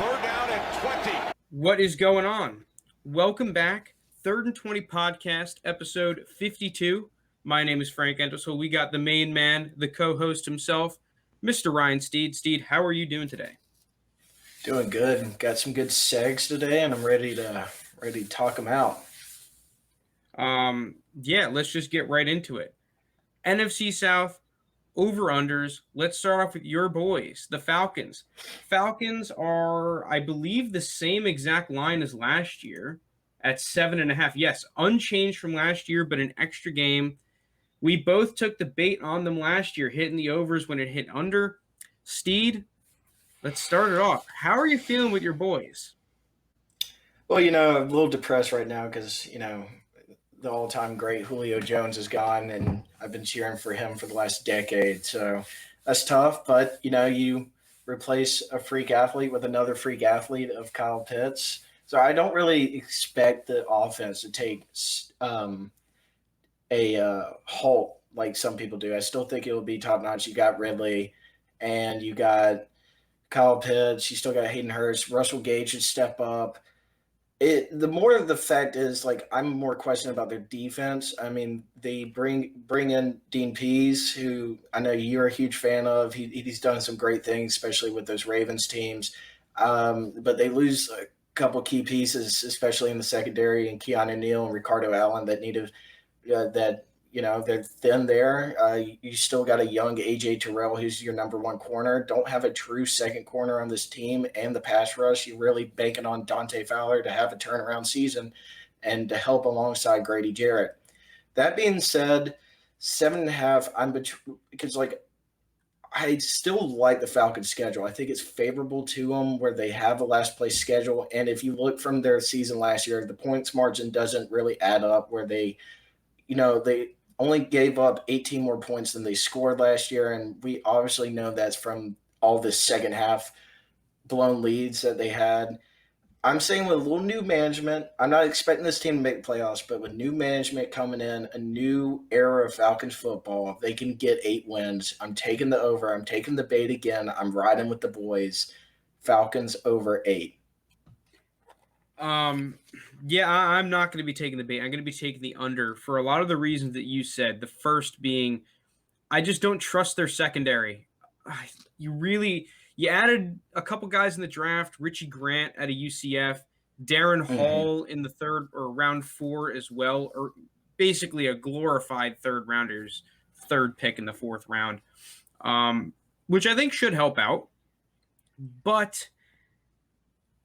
Third down and 20. What is going on? Welcome back. 3rd and 20 podcast, episode 52. My name is Frank Entwistle. We got the main man, the co-host himself, Mr. Ryan Steed. Steed, how are you doing today? Doing good. Got some good segs today, and I'm ready to talk them out. Let's just get right into it. NFC South, over-unders. Let's start off with your boys, the Falcons. Falcons are, I believe, the same exact line as last year at 7.5. Yes, unchanged from last year, but an extra game. We both took the bait on them last year, hitting the overs when it hit under. Steed, let's start it off. How are you feeling with your boys? Well, I'm a little depressed right now because, the all-time great Julio Jones is gone, and I've been cheering for him for the last decade. So that's tough, but, you replace a freak athlete with another freak athlete of Kyle Pitts. So I don't really expect the offense to take a halt like some people do. I still think it will be top-notch. You got Ridley, and you got Kyle Pitts. You still got Hayden Hurst. Russell Gage should step up. The more of the fact is, I'm more questioning about their defense. I mean, they bring in Dean Pease, who I know you're a huge fan of. He's done some great things, especially with those Ravens teams. But they lose a couple key pieces, especially in the secondary, and Keanu Neal and Ricardo Allen that needed they're thin there. You still got a young A.J. Terrell, who's your number one corner. Don't have a true second corner on this team, and the pass rush. You're really banking on Dante Fowler to have a turnaround season and to help alongside Grady Jarrett. That being said, 7.5, because I still like the Falcons' schedule. I think it's favorable to them where they have a last place schedule. And if you look from their season last year, the points margin doesn't really add up where they only gave up 18 more points than they scored last year, and we obviously know that's from all the second half blown leads that they had. I'm saying with a little new management, I'm not expecting this team to make the playoffs, but with new management coming in, a new era of Falcons football, they can get 8 wins. I'm taking the over. I'm taking the bait again. I'm riding with the boys. Falcons over 8. I'm not going to be taking the bait. I'm going to be taking the under for a lot of the reasons that you said. The first being, I just don't trust their secondary. You added a couple guys in the draft, Richie Grant at a UCF, Darren Hall in the third or round 4 as well, or basically a glorified third rounder's third pick in the 4th round, which I think should help out. But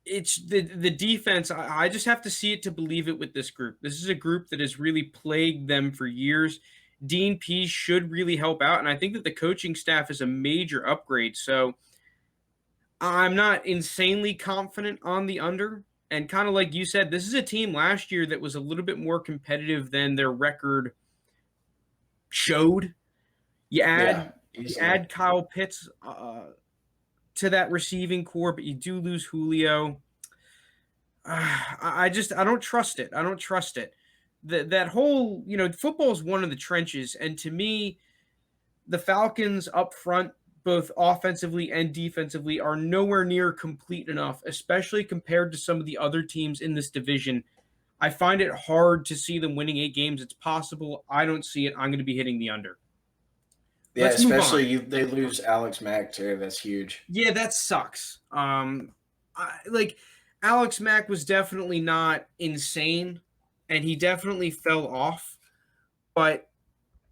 it's the defense. I just have to see it to believe it with this group. This is a group that has really plagued them for years. Dean Pease should really help out, and I think that the coaching staff is a major upgrade. So I'm not insanely confident on the under. And kind of like you said, this is a team last year that was a little bit more competitive than their record showed. You add Kyle Pitts to that receiving core, but you do lose Julio. I don't trust it. I don't trust it. That whole, football is one of the trenches. And to me, the Falcons up front, both offensively and defensively, are nowhere near complete enough, especially compared to some of the other teams in this division. I find it hard to see them winning 8 games. It's possible. I don't see it. I'm going to be hitting the under. Yeah, especially they lose Alex Mack too. That's huge. Yeah, that sucks. Alex Mack was definitely not insane, and he definitely fell off. But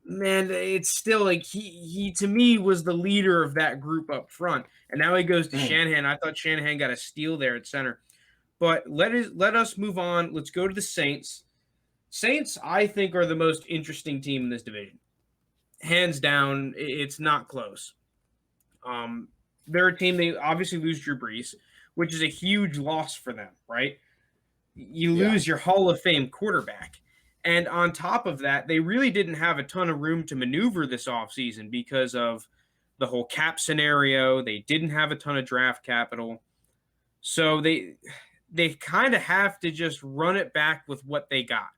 man, it's still he to me was the leader of that group up front, and now he goes to Shanahan. I thought Shanahan got a steal there at center. But let us move on. Let's go to the Saints. Saints, I think, are the most interesting team in this division. Hands down, it's not close. They're a team, they obviously lose Drew Brees, which is a huge loss for them, right? You lose your Hall of Fame quarterback. And on top of that, they really didn't have a ton of room to maneuver this offseason because of the whole cap scenario. They didn't have a ton of draft capital. So they kind of have to just run it back with what they got.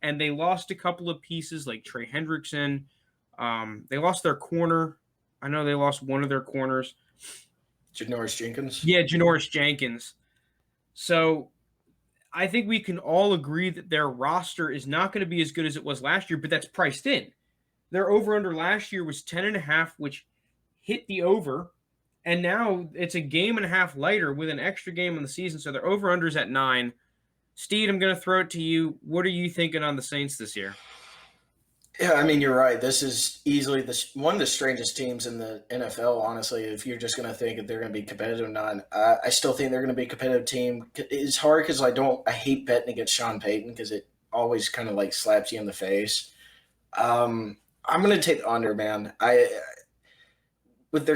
And they lost a couple of pieces like Trey Hendrickson. They lost their corner. I know they lost one of their corners. Janoris Jenkins. Yeah, Janoris Jenkins. So I think we can all agree that their roster is not going to be as good as it was last year, but that's priced in. Their over-under last year was 10.5, which hit the over, and now it's a game and a half lighter with an extra game in the season, so their over-under is at 9. Steed, I'm going to throw it to you. What are you thinking on the Saints this year? Yeah, I mean, you're right. This is easily one of the strangest teams in the NFL, honestly, if you're just going to think if they're going to be competitive or not. I still think they're going to be a competitive team. It's hard because I hate betting against Sean Payton because it always kind of like slaps you in the face. I'm going to take the under, man. With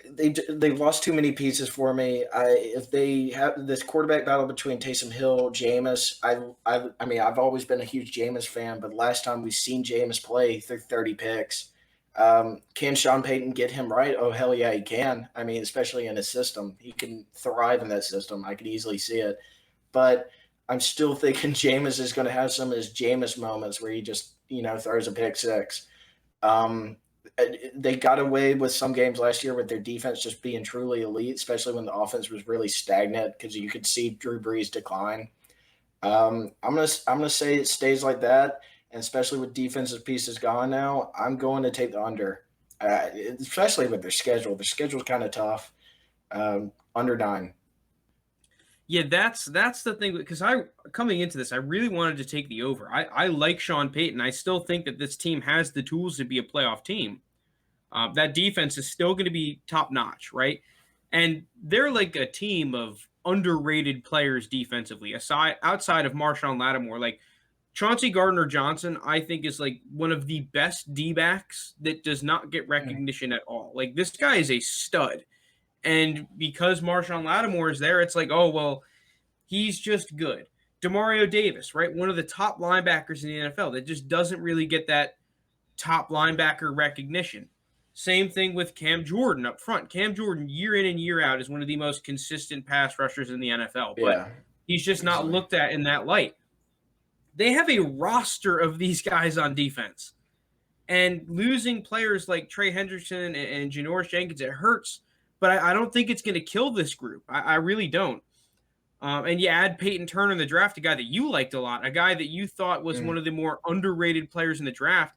they've lost too many pieces for me. If they have this quarterback battle between Taysom Hill, Jameis, I mean I've always been a huge Jameis fan, but last time we've seen Jameis play through 30 picks. Can Sean Payton get him right? Oh hell yeah, he can. I mean, especially in his system, he can thrive in that system. I could easily see it, but I'm still thinking Jameis is going to have some of his Jameis moments where he just throws a pick six. They got away with some games last year with their defense just being truly elite, especially when the offense was really stagnant because you could see Drew Brees decline. I'm gonna say it stays like that, and especially with defensive pieces gone now, I'm going to take the under, especially with their schedule. Their schedule's kind of tough. Under 9. Yeah, that's the thing, because coming into this, I really wanted to take the over. I like Sean Payton. I still think that this team has the tools to be a playoff team. That defense is still going to be top notch, right? And they're like a team of underrated players defensively, outside of Marshawn Lattimore. Like Chauncey Gardner-Johnson, I think is like one of the best D-backs that does not get recognition at all. Like this guy is a stud. And because Marshawn Lattimore is there, it's like, oh, well, he's just good. Demario Davis, right? One of the top linebackers in the NFL that just doesn't really get that top linebacker recognition. Same thing with Cam Jordan up front. Cam Jordan, year in and year out, is one of the most consistent pass rushers in the NFL, but he's just not looked at in that light. They have a roster of these guys on defense. And losing players like Trey Hendrickson and Janoris Jenkins, it hurts, but I don't think it's going to kill this group. I really don't. And you add Peyton Turner in the draft, a guy that you liked a lot, a guy that you thought was one of the more underrated players in the draft.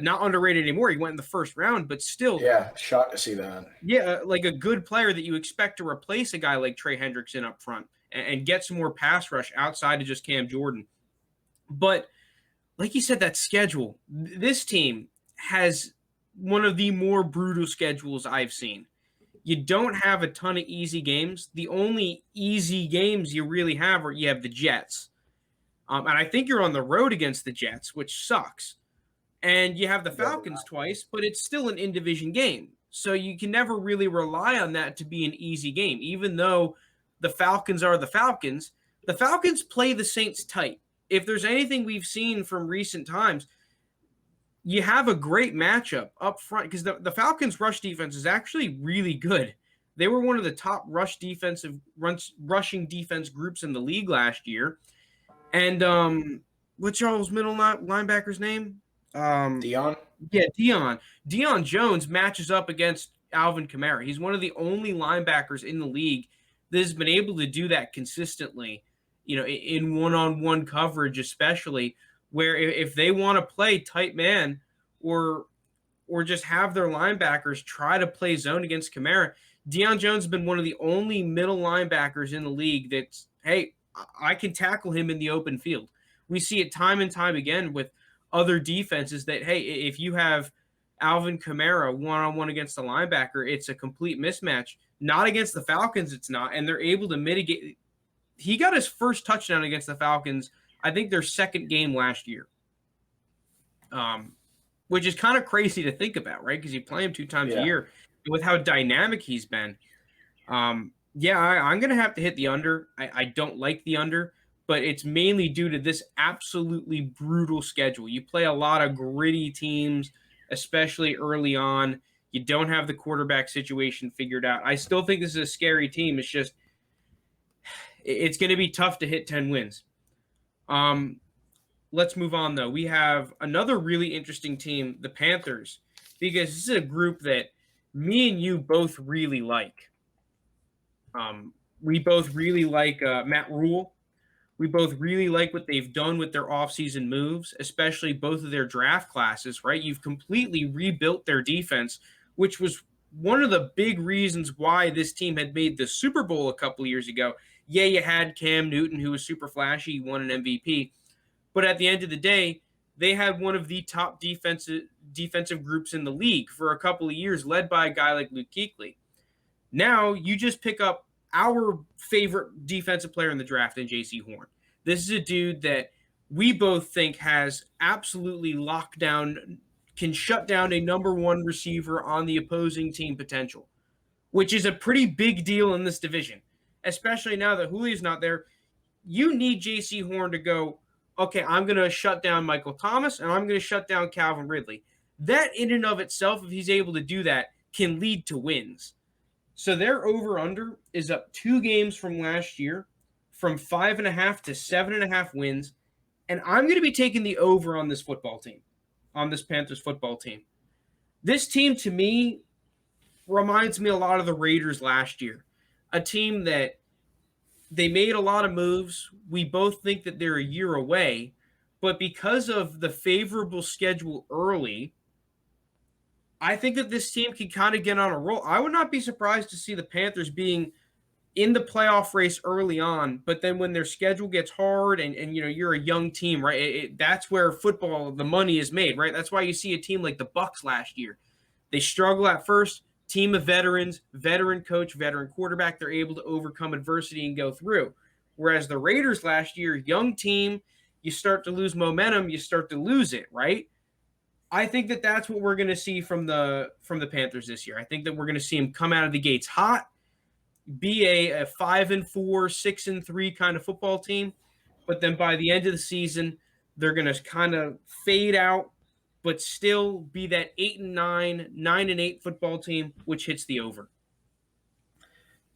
Not underrated anymore. He went in the first round, but still. Yeah, shocked to see that. Yeah, like a good player that you expect to replace a guy like Trey Hendrickson up front and get some more pass rush outside of just Cam Jordan. But like you said, that schedule, this team has one of the more brutal schedules I've seen. You don't have a ton of easy games. The only easy games you really have are you have the Jets. And I think you're on the road against the Jets, which sucks. And you have the Falcons twice, but it's still an in-division game. So you can never really rely on that to be an easy game. Even though the Falcons are the Falcons play the Saints tight. If there's anything we've seen from recent times, you have a great matchup up front because the Falcons' rush defense is actually really good. They were one of the top rushing defense groups in the league last year. And what's y'all's middle linebacker's name? Dion? Yeah, Dion. Dion Jones matches up against Alvin Kamara. He's one of the only linebackers in the league that has been able to do that consistently, in one-on-one coverage especially, where if they want to play tight man or just have their linebackers try to play zone against Kamara, Dion Jones has been one of the only middle linebackers in the league that's, hey, I can tackle him in the open field. We see it time and time again with other defenses that, hey, if you have Alvin Kamara one-on-one against the linebacker, it's a complete mismatch. Not against the Falcons, it's not, and they're able to mitigate. He got his first touchdown against the Falcons, I think their second game last year, which is kind of crazy to think about, right? Because you play him 2 times a year. With how dynamic he's been, I'm going to have to hit the under. I don't like the under, but it's mainly due to this absolutely brutal schedule. You play a lot of gritty teams, especially early on. You don't have the quarterback situation figured out. I still think this is a scary team. It's just it's going to be tough to hit 10 wins. Let's move on, though. We have another really interesting team, the Panthers, because this is a group that me and you both really like. We both really like Matt Rule. We both really like what they've done with their offseason moves, especially both of their draft classes, right? You've completely rebuilt their defense, which was one of the big reasons why this team had made the Super Bowl a couple of years ago. Yeah, you had Cam Newton, who was super flashy, he won an MVP. But at the end of the day, they had one of the top defensive groups in the league for a couple of years, led by a guy like Luke Kuechly. Now you just pick up our favorite defensive player in the draft in J.C. Horn. This is a dude that we both think has absolutely locked down, can shut down a number one receiver on the opposing team potential, which is a pretty big deal in this division, especially now that Julio's not there. You need J.C. Horn to go, okay, I'm going to shut down Michael Thomas and I'm going to shut down Calvin Ridley. That in and of itself, if he's able to do that, can lead to wins. So their over-under is up 2 games from last year, from 5.5 to 7.5 wins. And I'm going to be taking the over on this football team, on this Panthers football team. This team, to me, reminds me a lot of the Raiders last year. A team that they made a lot of moves. We both think that they're a year away. But because of the favorable schedule early, I think that this team can kind of get on a roll. I would not be surprised to see the Panthers being in the playoff race early on, but then when their schedule gets hard and you know you're a young team, right? That's where football, the money is made, right? That's why you see a team like the Bucs last year. They struggle at first, team of veterans, veteran coach, veteran quarterback, they're able to overcome adversity and go through. Whereas the Raiders last year, young team, you start to lose momentum, you start to lose it, right? I think that that's what we're going to see from the Panthers this year. I think that we're going to see them come out of the gates hot, be a 5-4, 6-3 kind of football team, but then by the end of the season, they're going to kind of fade out, but still be that 8-9, 9-8 football team, which hits the over.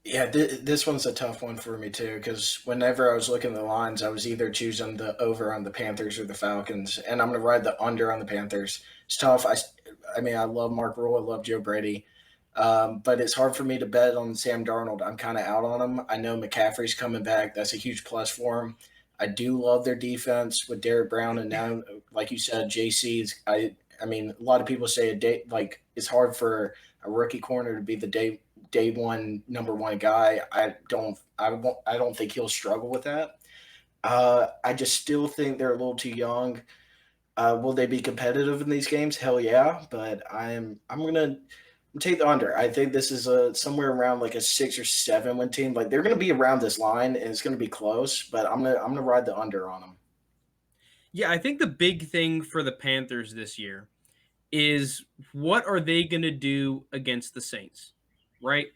Yeah, this one's a tough one for me too, because whenever I was looking at the lines, I was either choosing the over on the Panthers or the Falcons, and I'm going to ride the under on the Panthers. It's tough. I mean, I love Mark Rule, I love Joe Brady, but it's hard for me to bet on Sam Darnold. I'm kind of out on him. I know McCaffrey's coming back. That's a huge plus for him. I do love their defense with Derek Brown, and now, like you said, JC's. I mean, a lot of people say it's hard for a rookie corner to be the day one number one guy. I don't think he'll struggle with that. I just still think they're a little too young. Will they be competitive in these games? Hell yeah, but I'm gonna take the under. I think this is somewhere around like a 6 or 7 win team. Like they're gonna be around this line and it's gonna be close, but I'm gonna ride the under on them. Yeah, I think the big thing for the Panthers this year is what are they going to do against the Saints, right?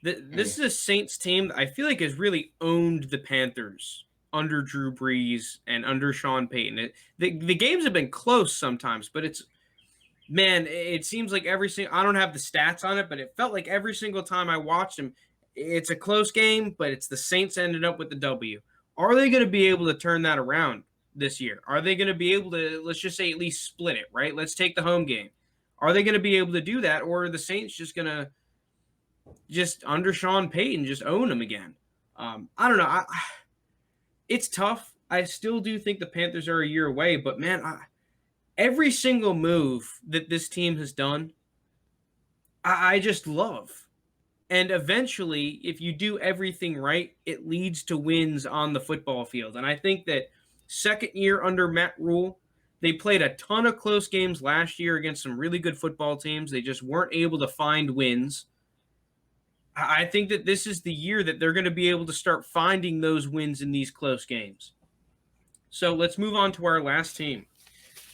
This is a Saints team that I feel like has really owned the Panthers under Drew Brees and under Sean Payton. The games have been close sometimes, but it seems like I don't have the stats on it, but it felt like every single time I watched them, it's a close game, but it's the Saints ended up with the W. Are they going to be able to turn that around this year? Are they going to be able to, let's just say, at least split it, right? Let's take the home game. Are they going to be able to do that, or are the Saints just going to under Sean Payton just own them again? I don't know. It's tough. I still do think the Panthers are a year away, but man, every single move that this team has done, I just love. And eventually, if you do everything right, it leads to wins on the football field. And I think that second year under Matt Rule, they played a ton of close games last year against some really good football teams. They just weren't able to find wins. I think that this is the year that they're going to be able to start finding those wins in these close games. So let's move on to our last team.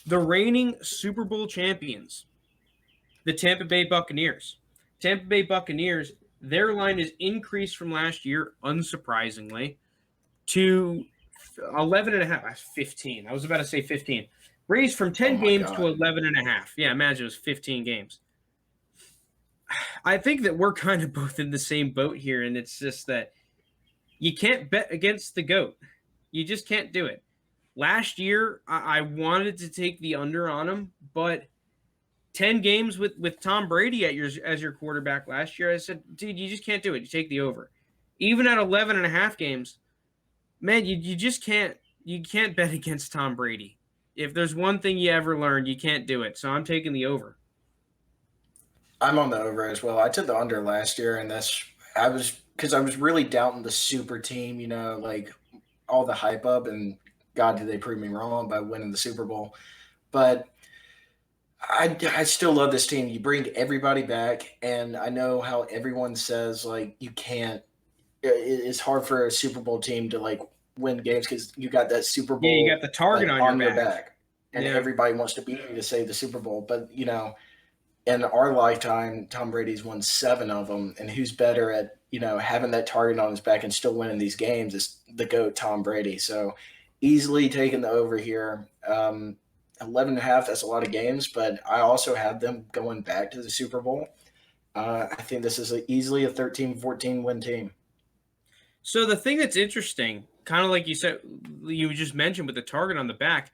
The reigning Super Bowl champions, the Tampa Bay Buccaneers. Tampa Bay Buccaneers, their line is increased from last year, unsurprisingly, to 11.5. 15. I was about to say 15. Raised from 10 games to 11.5. Yeah, imagine it was 15 games. I think that we're kind of both in the same boat here, and it's just that you can't bet against the GOAT. You just can't do it. Last year, I wanted to take the under on him, but 10 games with Tom Brady as your quarterback last year, I said, dude, you just can't do it. You take the over. even at 11.5 games, man, you just can't bet against Tom Brady. If there's one thing you ever learned, you can't do it. So I'm taking the over. I'm on the over as well. I took the under last year, and I was really doubting the super team, like all the hype up, and God, did they prove me wrong by winning the Super Bowl. But I still love this team. You bring everybody back, and I know how everyone says like you can't. It's hard for a Super Bowl team to like win games because you got that Super Yeah, you Bowl got the target like on on your your back. back, and Yeah. everybody wants to beat you to save the Super Bowl. But in our lifetime, Tom Brady's won 7 of them, and who's better at having that target on his back and still winning these games is the GOAT Tom Brady. So easily taking the over here. 11 and a half, that's a lot of games, but I also have them going back to the Super Bowl. I think this is easily a 13-14 win team. So the thing that's interesting, kind of like you said, you just mentioned with the target on the back.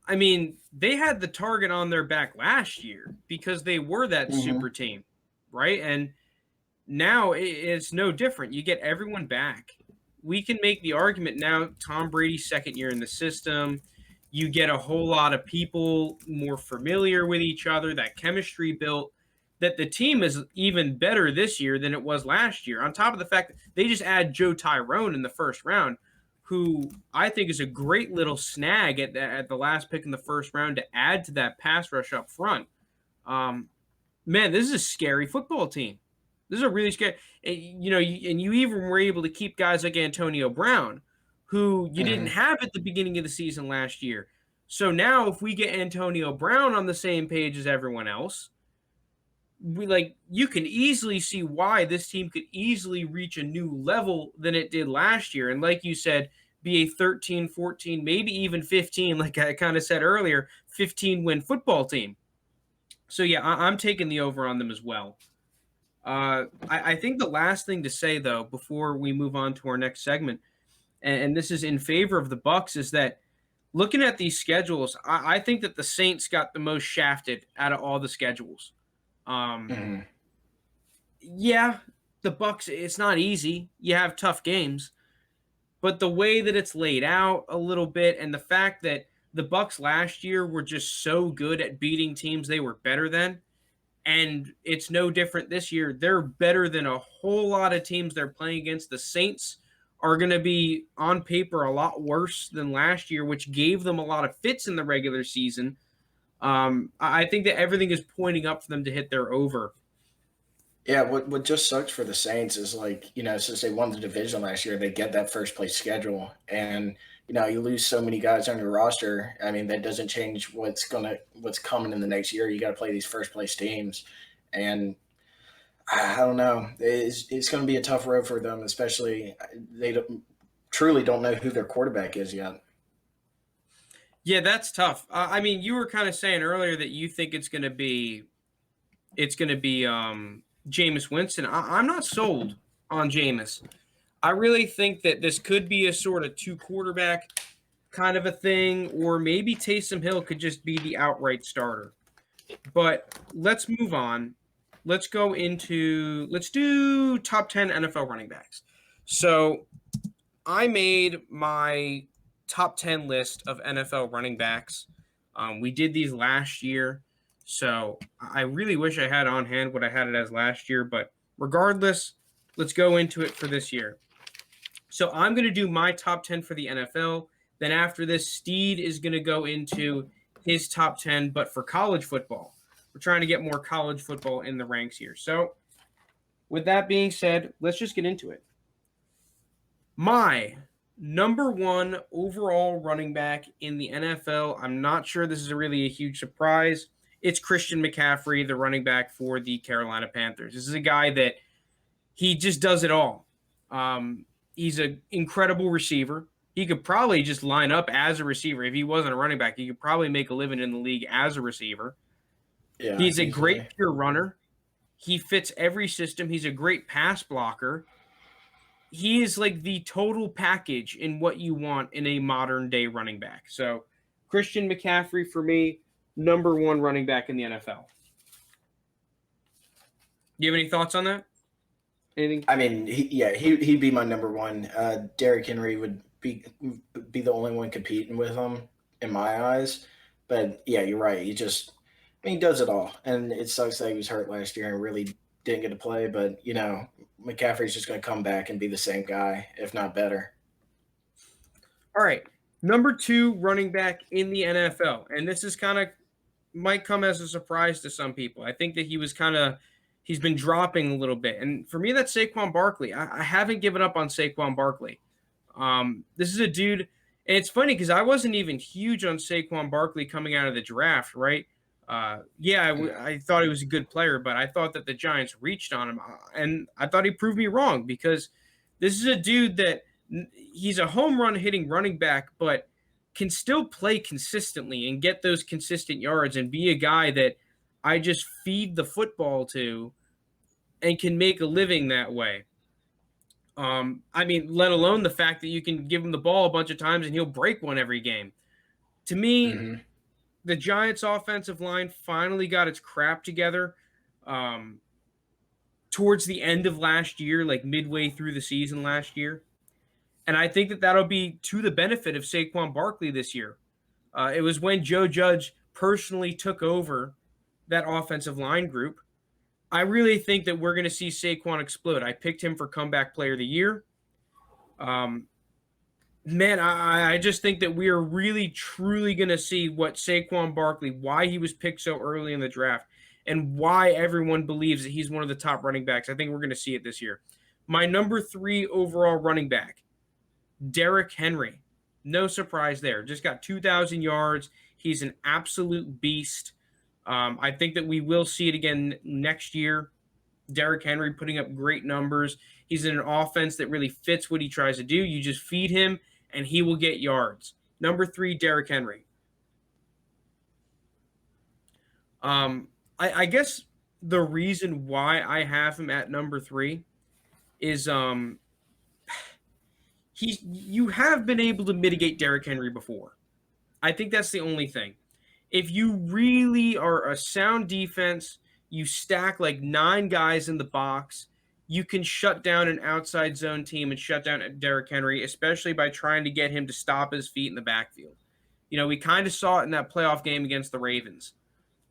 I mean, they had the target on their back last year because they were that super team, right? And now it's no different. You get everyone back. We can make the argument now, Tom Brady's second year in the system. You get a whole lot of people more familiar with each other, that chemistry built, that the team is even better this year than it was last year. On top of the fact that they just add Joe Tyrone in the first round, who I think is a great little snag at the last pick in the first round to add to that pass rush up front. Man, this is a scary football team. This is a really scary, and you even were able to keep guys like Antonio Brown, who you didn't have at the beginning of the season last year. So now, if we get Antonio Brown on the same page as everyone else, you can easily see why this team could easily reach a new level than it did last year. And like you said, be a 13, 14, maybe even 15, like I kind of said earlier, 15-win football team. So yeah, I'm taking the over on them as well. I think the last thing to say though, before we move on to our next segment, and this is in favor of the Bucs, is that looking at these schedules, I think that the Saints got the most shafted out of all the schedules. Yeah, the Bucs, it's not easy. You have tough games, but the way that it's laid out a little bit, and the fact that the Bucs last year were just so good at beating teams they were better than, and it's no different this year. They're better than a whole lot of teams they're playing against. The Saints are going to be on paper a lot worse than last year, which gave them a lot of fits in the regular season. I think that everything is pointing up for them to hit their over. Yeah, what just sucks for the Saints is since they won the division last year, they get that first place schedule, and you lose so many guys on your roster. I mean, that doesn't change what's coming in the next year. You got to play these first place teams, and I don't know. It's going to be a tough road for them, especially they truly don't know who their quarterback is yet. Yeah, that's tough. I mean, you were kind of saying earlier that you think it's going to be Jameis Winston. I'm not sold on Jameis. I really think that this could be a sort of 2-quarterback kind of a thing, or maybe Taysom Hill could just be the outright starter. But let's move on. Let's do top 10 NFL running backs. So I made my top 10 list of NFL running backs. We did these last year. So I really wish I had on hand what I had it as last year, but regardless, let's go into it for this year. So I'm going to do my top 10 for the NFL. Then after this, Steed is going to go into his top 10, but for college football. We're trying to get more college football in the ranks here. So with that being said, let's just get into it. My number 1 overall running back in the NFL, I'm not sure this is really a huge surprise. It's Christian McCaffrey, the running back for the Carolina Panthers. This is a guy that he just does it all. He's an incredible receiver. He could probably just line up as a receiver. If he wasn't a running back, he could probably make a living in the league as a receiver. Yeah, he's a great pure runner. He fits every system. He's a great pass blocker. He is like the total package in what you want in a modern day running back. So Christian McCaffrey, for me, number 1 running back in the NFL. Do you have any thoughts on that? Anything? I mean, he'd be my number one. Derrick Henry would be the only one competing with him in my eyes. But yeah, you're right. He does it all, and it sucks that he was hurt last year and really didn't get to play. But McCaffrey's just going to come back and be the same guy, if not better. All right. Number 2 running back in the NFL. And this is might come as a surprise to some people. I think that he's been dropping a little bit. And for me, that's Saquon Barkley. I haven't given up on Saquon Barkley. This is a dude, and it's funny because I wasn't even huge on Saquon Barkley coming out of the draft, right? I thought he was a good player, but I thought that the Giants reached on him, and I thought he proved me wrong because this is a dude that he's a home run hitting running back, but can still play consistently and get those consistent yards and be a guy that I just feed the football to and can make a living that way. Let alone the fact that you can give him the ball a bunch of times and he'll break one every game. To me, the Giants' offensive line finally got its crap together towards the end of last year, like midway through the season last year. And I think that that'll be to the benefit of Saquon Barkley this year. It was when Joe Judge personally took over that offensive line group. I really think that we're going to see Saquon explode. I picked him for comeback player of the year. I just think that we are really, truly going to see what Saquon Barkley, why he was picked so early in the draft, and why everyone believes that he's one of the top running backs. I think we're going to see it this year. My number 3 overall running back, Derrick Henry. No surprise there. Just got 2,000 yards. He's an absolute beast. I think that we will see it again next year. Derrick Henry putting up great numbers. He's in an offense that really fits what he tries to do. You just feed him, and he will get yards. Number 3, Derrick Henry. I guess the reason why I have him at number 3 is you have been able to mitigate Derrick Henry before. I think that's the only thing. If you really are a sound defense, you stack like 9 guys in the box, you can shut down an outside zone team and shut down Derrick Henry, especially by trying to get him to stop his feet in the backfield. We kind of saw it in that playoff game against the Ravens.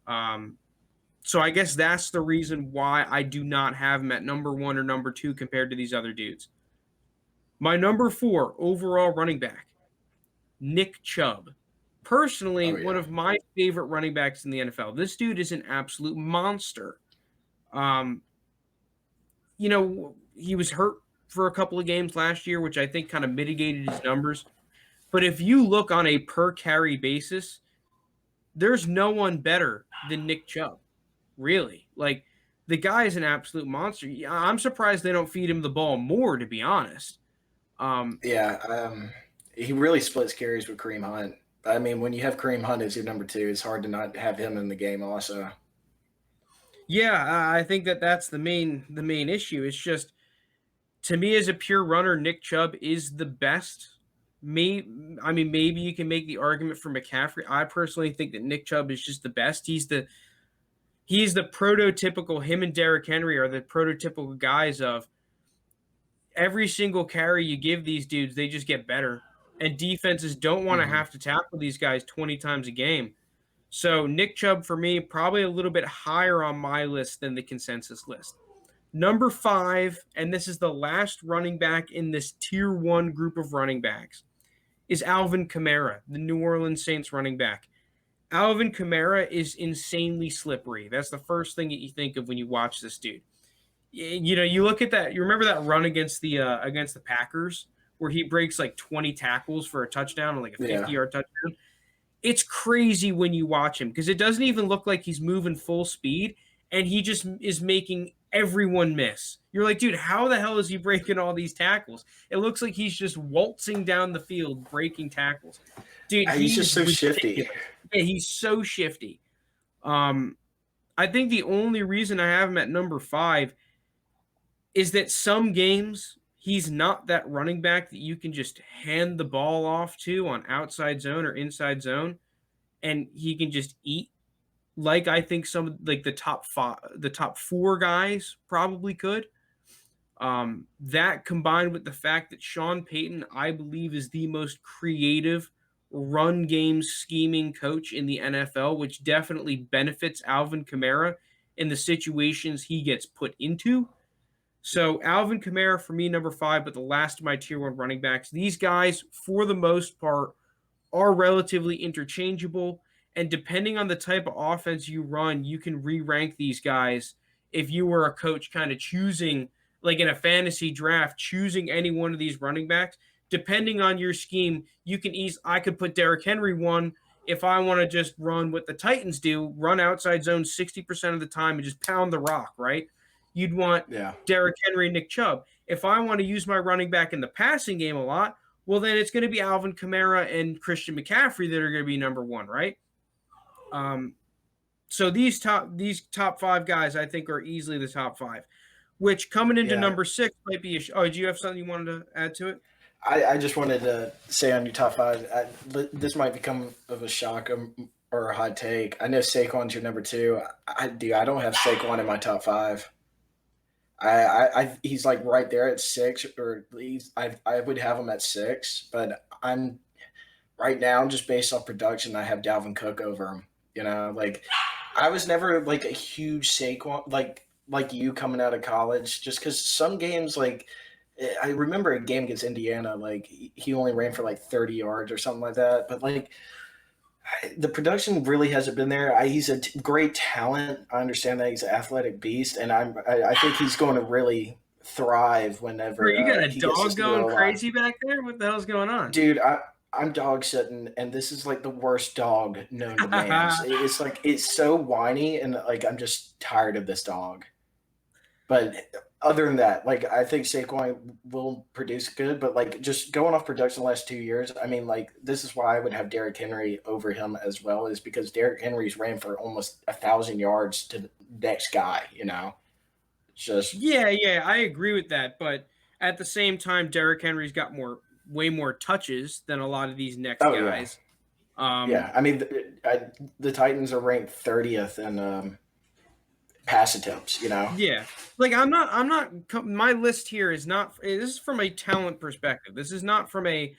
So I guess that's the reason why I do not have him at number 1 or number 2 compared to these other dudes. My number 4 overall running back, Nick Chubb. Personally, one of my favorite running backs in the NFL. This dude is an absolute monster. He was hurt for a couple of games last year, which I think kind of mitigated his numbers. But if you look on a per carry basis, there's no one better than Nick Chubb. Really. Like, the guy is an absolute monster. I'm surprised they don't feed him the ball more, to be honest. He really splits carries with Kareem Hunt. I mean, when you have Kareem Hunt as your number 2, it's hard to not have him in the game also. Yeah, I think that's the main issue. It's just, to me, as a pure runner, Nick Chubb is the best. Maybe you can make the argument for McCaffrey. I personally think that Nick Chubb is just the best. He's the prototypical, him and Derrick Henry are the prototypical guys of every single carry you give these dudes, they just get better. And defenses don't want to have to tackle these guys 20 times a game. So Nick Chubb, for me, probably a little bit higher on my list than the consensus list. Number 5, and this is the last running back in this tier 1 group of running backs, is Alvin Kamara, the New Orleans Saints running back. Alvin Kamara is insanely slippery. That's the first thing that you think of when you watch this dude. You look at that. You remember that run against the Packers where he breaks like 20 tackles for a touchdown and like a 50-yard touchdown? It's crazy when you watch him because it doesn't even look like he's moving full speed, and he just is making everyone miss. You're like, dude, how the hell is he breaking all these tackles? It looks like he's just waltzing down the field breaking tackles. Dude, he's just so shifty. Yeah, he's so shifty. I think the only reason I have him at number 5 is that some games he's not that running back that you can just hand the ball off to on outside zone or inside zone, and he can just eat like I think some like the top 4 guys probably could. That combined with the fact that Sean Payton, I believe, is the most creative run game scheming coach in the NFL, which definitely benefits Alvin Kamara in the situations he gets put into. So Alvin Kamara for me, number 5, but the last of my tier 1 running backs. These guys, for the most part, are relatively interchangeable. And depending on the type of offense you run, you can re-rank these guys if you were a coach kind of choosing, like in a fantasy draft, choosing any one of these running backs. Depending on your scheme, I could put Derrick Henry 1 if I want to just run what the Titans do, run outside zone 60% of the time and just pound the rock, right? You'd want Derrick Henry and Nick Chubb. If I want to use my running back in the passing game a lot, well, then it's going to be Alvin Kamara and Christian McCaffrey that are going to be number 1, right? So these top 5 guys, I think, are easily the top 5. Which coming into number 6 might be. Do you have something you wanted to add to it? I just wanted to say on your top 5, this might become of a shock or a hot take. I know Saquon's your number 2. I don't have Saquon in my top 5. He's like right there at 6, or at least I would have him at 6, but I'm right now just based off production, I have Dalvin Cook over him. You know, like I was never like a huge Saquon like you coming out of college, just because some games, like I remember a game against Indiana, like he only ran for like 30 yards or something like that, but like the production really hasn't been there. He's a great talent. I understand that he's an athletic beast, and I think he's going to really thrive whenever. You got a dog going crazy back there? What the hell's going on, dude? I'm dog sitting, and this is like the worst dog known to man. It's like it's so whiny, and like I'm just tired of this dog. But other than that, like I think Saquon will produce good, but like just going off production the last 2 years, I mean, like this is why I would have Derrick Henry over him as well, is because Derrick Henry's ran for almost 1,000 yards to the next guy. You know, it's just yeah, I agree with that, but at the same time, Derrick Henry's got way more touches than a lot of these next guys. Yeah, I mean the Titans are ranked 30th in pass attempts, you know? Yeah. Like I'm not my list here is not, this is from a talent perspective. This is not from a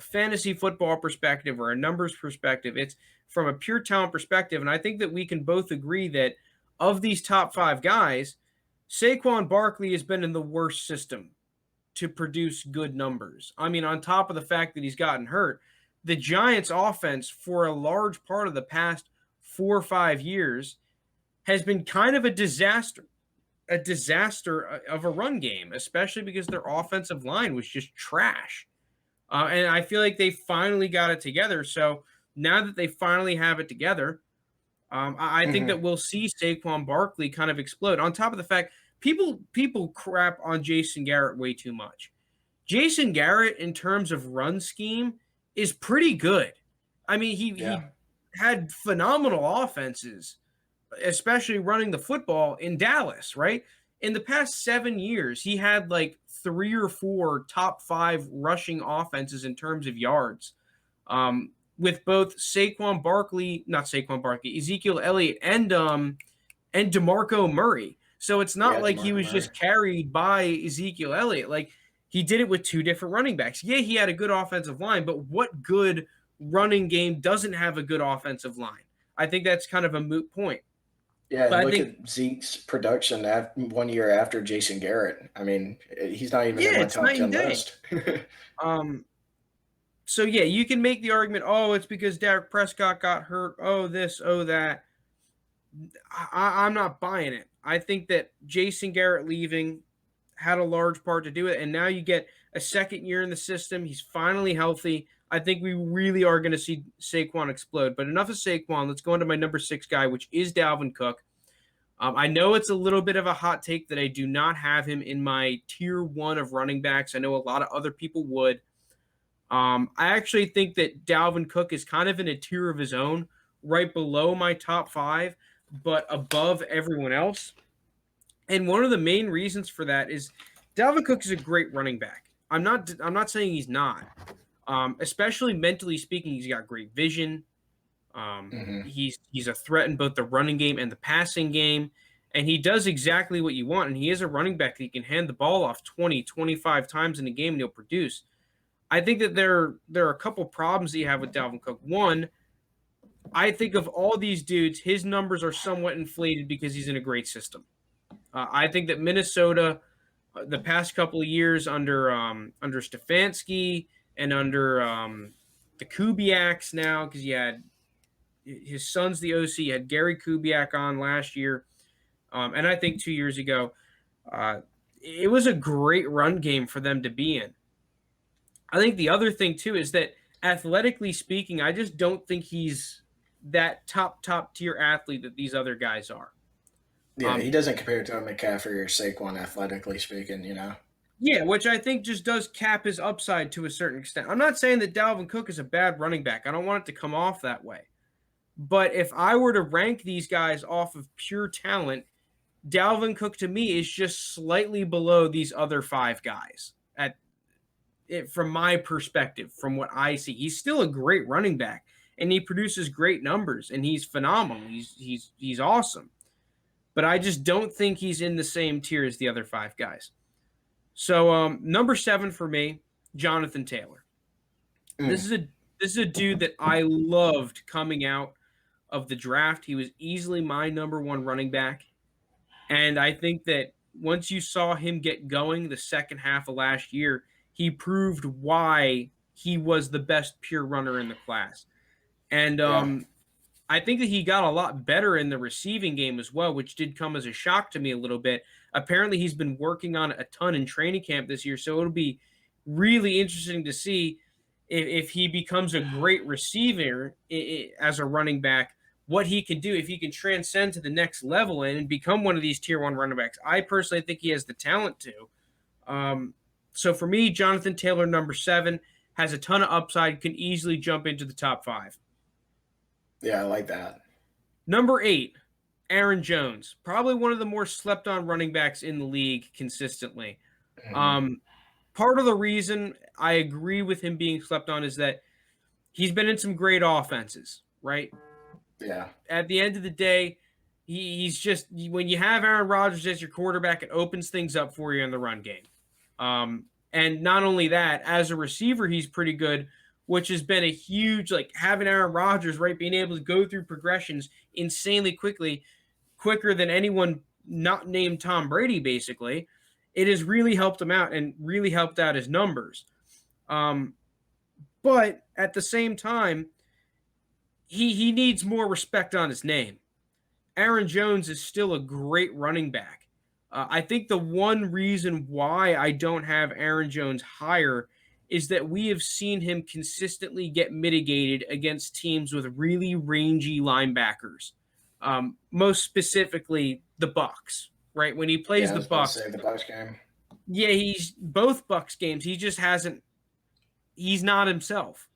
fantasy football perspective or a numbers perspective. It's from a pure talent perspective. And I think that we can both agree that of these top 5 guys, Saquon Barkley has been in the worst system to produce good numbers. I mean, on top of the fact that he's gotten hurt, the Giants offense for a large part of the past 4 or 5 years has been kind of a disaster of a run game, especially because their offensive line was just trash. And I feel like they finally got it together. So now that they finally have it together, I think that we'll see Saquon Barkley kind of explode. On top of the fact, people crap on Jason Garrett way too much. Jason Garrett, in terms of run scheme, is pretty good. I mean, he had phenomenal offenses, especially running the football in Dallas, right? In the past 7 years, he had like 3 or 4 top 5 rushing offenses in terms of yards. With both Ezekiel Elliott and DeMarco Murray. So it's not like he was just carried by Ezekiel Elliott. Like he did it with 2 different running backs. Yeah, he had a good offensive line, but what good running game doesn't have a good offensive line? I think that's kind of a moot point. Yeah, and look at Zeke's production 1 year after Jason Garrett. I mean, he's not even in my top 10 list. So, yeah, you can make the argument, it's because Dak Prescott got hurt, this, that. I'm not buying it. I think that Jason Garrett leaving had a large part to do it, and now you get a second year in the system. He's finally healthy. I think we really are going to see Saquon explode. But enough of Saquon. Let's go into my number 6 guy, which is Dalvin Cook. I know it's a little bit of a hot take that I do not have him in my tier 1 of running backs. I know a lot of other people would. I actually think that Dalvin Cook is kind of in a tier of his own, right below my top 5, but above everyone else. And one of the main reasons for that is Dalvin Cook is a great running back. I'm not saying he's not. Especially mentally speaking, he's got great vision. He's a threat in both the running game and the passing game. And he does exactly what you want. And he is a running back that you can hand the ball off 20, 25 times in a game and he'll produce. I think that there are a couple problems that you have with Dalvin Cook. One, I think of all these dudes, his numbers are somewhat inflated because he's in a great system. I think that Minnesota, the past couple of years under Stefanski and under the Kubiaks now, because you had his son's the OC, you had Gary Kubiak on last year, and I think 2 years ago, it was a great run game for them to be in. I think the other thing too is that athletically speaking, I just don't think he's that top tier athlete that these other guys are. Yeah, he doesn't compare to a McCaffrey or Saquon athletically speaking, Yeah, which I think just does cap his upside to a certain extent. I'm not saying that Dalvin Cook is a bad running back. I don't want it to come off that way. But if I were to rank these guys off of pure talent, Dalvin Cook to me is just slightly below these other 5 guys from my perspective, from what I see. He's still a great running back, and he produces great numbers, and he's phenomenal. He's awesome. But I just don't think he's in the same tier as the other 5 guys. So number 7 for me, Jonathan Taylor. This is a dude that I loved coming out of the draft. He was easily my number 1 running back. And I think that once you saw him get going the second half of last year, he proved why he was the best pure runner in the class. And I think that he got a lot better in the receiving game as well, which did come as a shock to me a little bit. Apparently, he's been working on it a ton in training camp this year, so it'll be really interesting to see if he becomes a great receiver as a running back, what he can do, if he can transcend to the next level and become one of these tier 1 running backs. I personally think he has the talent to. So for me, Jonathan Taylor, number 7, has a ton of upside, can easily jump into the top 5. Yeah, I like that. Number 8, Aaron Jones, probably one of the more slept on running backs in the league consistently. Part of the reason I agree with him being slept on is that he's been in some great offenses, right? Yeah. At the end of the day, he's just, when you have Aaron Rodgers as your quarterback, it opens things up for you in the run game. And not only that, as a receiver, he's pretty good, which has been a huge, like having Aaron Rodgers, right, being able to go through progressions insanely quickly, quicker than anyone not named Tom Brady, basically. It has really helped him out and really helped out his numbers. But at the same time, he needs more respect on his name. Aaron Jones is still a great running back. I think the one reason why I don't have Aaron Jones higher is that we have seen him consistently get mitigated against teams with really rangy linebackers. Most specifically, the Bucs. Right, when he plays the Bucs, the Bucs game. Yeah, he's both Bucs games. He just hasn't. He's not himself,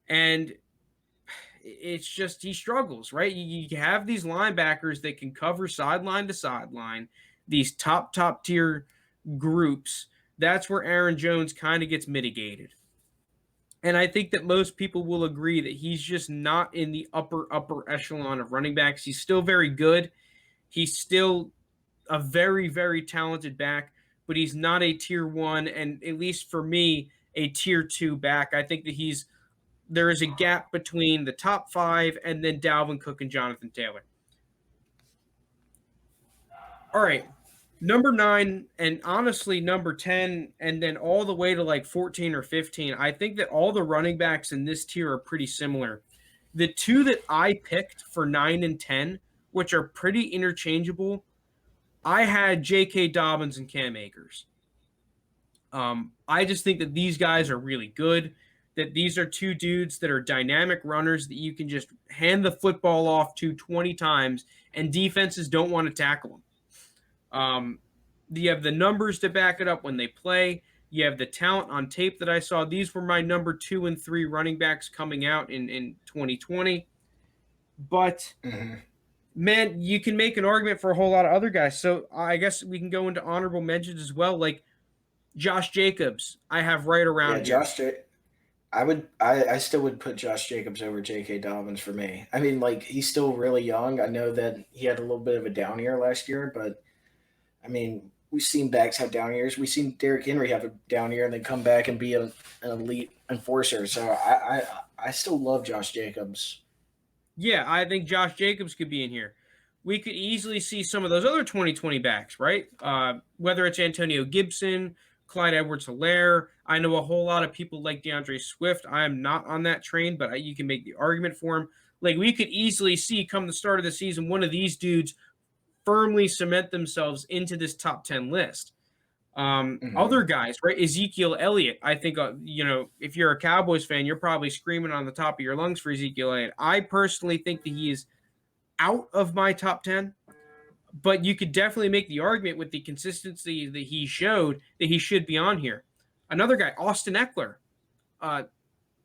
and it's just he struggles. Right, you have these linebackers that can cover sideline to sideline. These top tier groups. That's where Aaron Jones kind of gets mitigated, and I think that most people will agree that he's just not in the upper echelon of running backs. He's still very good. He's still a very, very talented back, but he's not a tier 1, and at least for me, a tier 2 back. I think that there is a gap between the top 5 and then Dalvin Cook and Jonathan Taylor. All right, number 9, and honestly number 10, and then all the way to like 14 or 15. I think that all the running backs in this tier are pretty similar. The 2 that I picked for 9 and 10, which are pretty interchangeable, I had J.K. Dobbins and Cam Akers. I just think that these guys are really good, that these are 2 dudes that are dynamic runners that you can just hand the football off to 20 times and defenses don't want to tackle them. You have the numbers to back it up when they play. You have the talent on tape that I saw. These were my number 2 and 3 running backs coming out in 2020. But man, you can make an argument for a whole lot of other guys. So I guess we can go into honorable mentions as well. Like Josh Jacobs, I have right around here. I still would put Josh Jacobs over J.K. Dobbins for me. I mean, like, he's still really young. I know that he had a little bit of a down year last year, but I mean, we've seen backs have down years. We've seen Derrick Henry have a down year and then come back and be an elite enforcer. So I still love Josh Jacobs. Yeah, I think Josh Jacobs could be in here. We could easily see some of those other 2020 backs, right? Whether it's Antonio Gibson, Clyde Edwards-Helaire. I know a whole lot of people like DeAndre Swift. I am not on that train, but you can make the argument for him. Like, we could easily see come the start of the season, one of these dudes firmly cement themselves into this top 10 list. Other guys, right? Ezekiel Elliott. I think, if you're a Cowboys fan, you're probably screaming on the top of your lungs for Ezekiel Elliott. I personally think that he is out of my top 10, but you could definitely make the argument with the consistency that he showed that he should be on here. Another guy, Austin Eckler.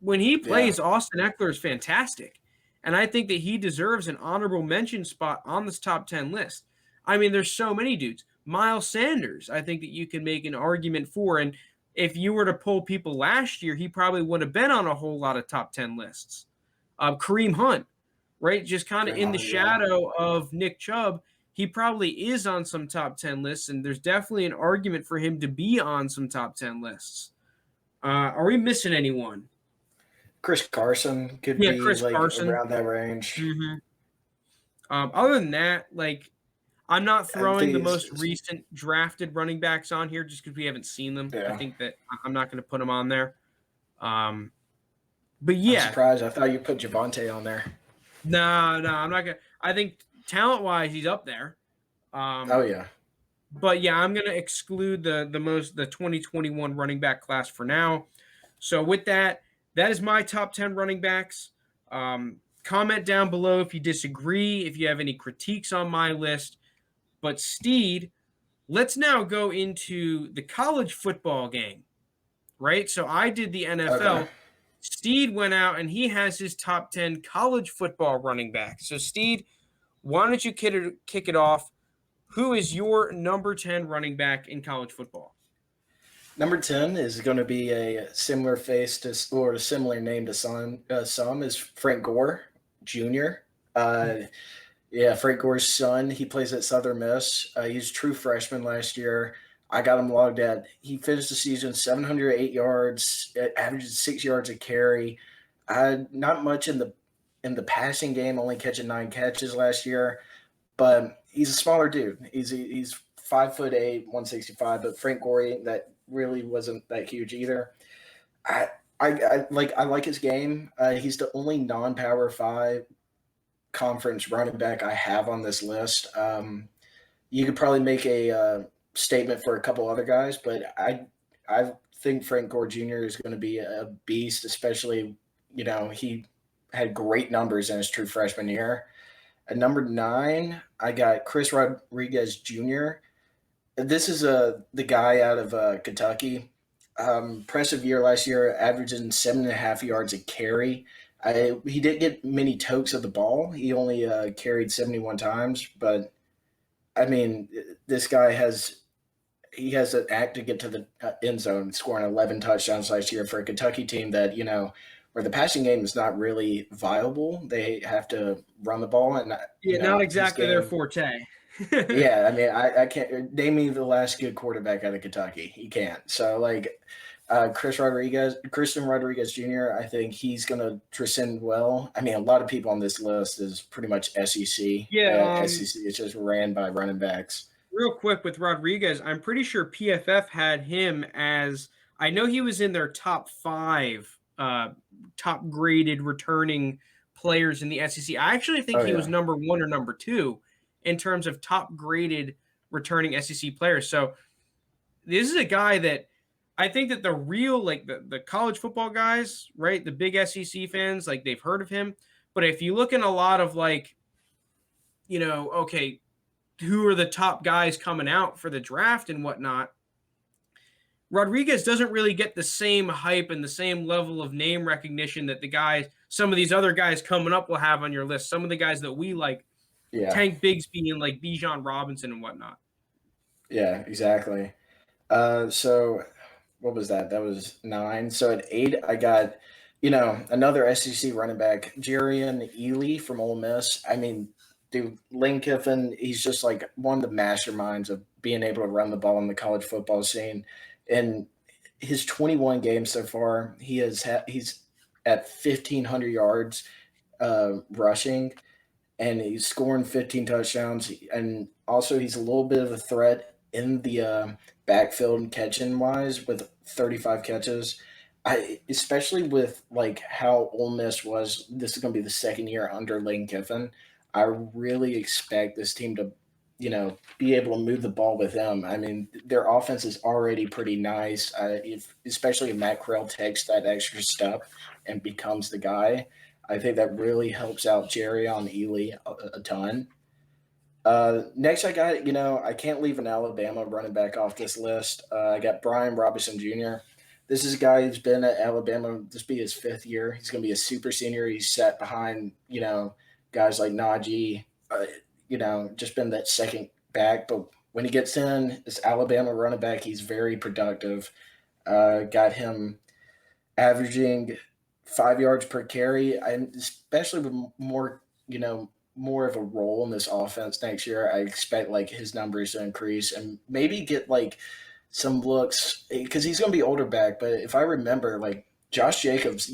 When he plays, Austin Eckler is fantastic. And I think that he deserves an honorable mention spot on this top 10 list. I mean, there's so many dudes. Miles Sanders, I think that you can make an argument for. And if you were to pull people last year, he probably would have been on a whole lot of top 10 lists. Kareem Hunt, right? Just kind of in the shadow of Nick Chubb, he probably is on some top 10 lists, and there's definitely an argument for him to be on some top 10 lists. Are we missing anyone? Chris Carson could be Chris Carson. around that range. Mm-hmm. Other than that, I'm not throwing the most recent drafted running backs on here just because we haven't seen them. Yeah. I think that I'm not going to put them on there. But yeah. I'm surprised. I thought you put Javonte on there. No, I'm not going to. I think talent-wise, he's up there. Oh, yeah. But, yeah, I'm going to exclude the 2021 running back class for now. So, with that is my top 10 running backs. Comment down below if you disagree, if you have any critiques on my list. But Steed, let's now go into the college football game, right? So I did the NFL. Okay. Steed went out and he has his top 10 college football running backs. So Steed, why don't you kick it off? Who is your number 10 running back in college football? Number 10 is going to be a similar face to, or a similar name to some is Frank Gore Jr. Yeah, Frank Gore's son. He plays at Southern Miss. He's a true freshman last year. I got him logged at. He finished the season 708 yards, averages 6 yards a carry. Not much in the passing game, only catching 9 catches last year. But he's a smaller dude. He's 5'8", 165. But Frank Gore, that really wasn't that huge either. I like his game. He's the only non-Power 5 conference running back I have on this list. You could probably make a statement for a couple other guys, but I think Frank Gore Jr. is going to be a beast, especially, he had great numbers in his true freshman year. At number 9, I got Chris Rodriguez Jr. This is the guy out of Kentucky. Impressive year last year, averaging 7.5 yards a carry. He didn't get many tokes of the ball. He only carried 71 times, but I mean, this guy has an act to get to the end zone, scoring 11 touchdowns last year for a Kentucky team that, where the passing game is not really viable. They have to run the ball, and not exactly their forte. Yeah, I mean, I can't name me the last good quarterback out of Kentucky. You can't. So Christian Rodriguez Jr., I think he's going to transcend well. I mean, a lot of people on this list is pretty much SEC. Yeah. SEC is just ran by running backs. Real quick with Rodriguez, I'm pretty sure PFF had him as – I know he was in their top 5 top-graded returning players in the SEC. I actually think he was number 1 or number 2 in terms of top-graded returning SEC players. So this is a guy that – I think that the real, the college football guys, right, the big SEC fans, they've heard of him. But if you look in a lot of, okay, who are the top guys coming out for the draft and whatnot, Rodriguez doesn't really get the same hype and the same level of name recognition that some of these other guys coming up will have on your list. Some of the guys that we like, Tank Bigsby and Bijan Robinson and whatnot. Yeah, exactly. So what was that? That was 9. So at 8, I got, another SEC running back, Jarian Ely from Ole Miss. I mean, dude, Lane Kiffin, he's just like one of the masterminds of being able to run the ball in the college football scene. And his 21 games so far, he's at 1,500 yards rushing, and he's scoring 15 touchdowns. And also, he's a little bit of a threat in the backfield and catching wise with 35 catches. Especially with like how Ole Miss was. This is going to be the second year under Lane Kiffin. I really expect this team to, be able to move the ball with him. I mean, their offense is already pretty nice. Especially if Matt Corral takes that extra step and becomes the guy, I think that really helps out Jerry on Ely a ton. Next, I got, I can't leave an Alabama running back off this list. I got Brian Robinson Jr. This is a guy who's been at Alabama. This will be his 5th year. He's going to be a super senior. He's sat behind, guys like Najee, just been that second back. But when he gets in, this Alabama running back, he's very productive. Got him averaging 5 yards per carry, and especially with more of a role in this offense next year. I expect like his numbers to increase and maybe get like some looks because he's going to be older back. But if I remember, like Josh Jacobs,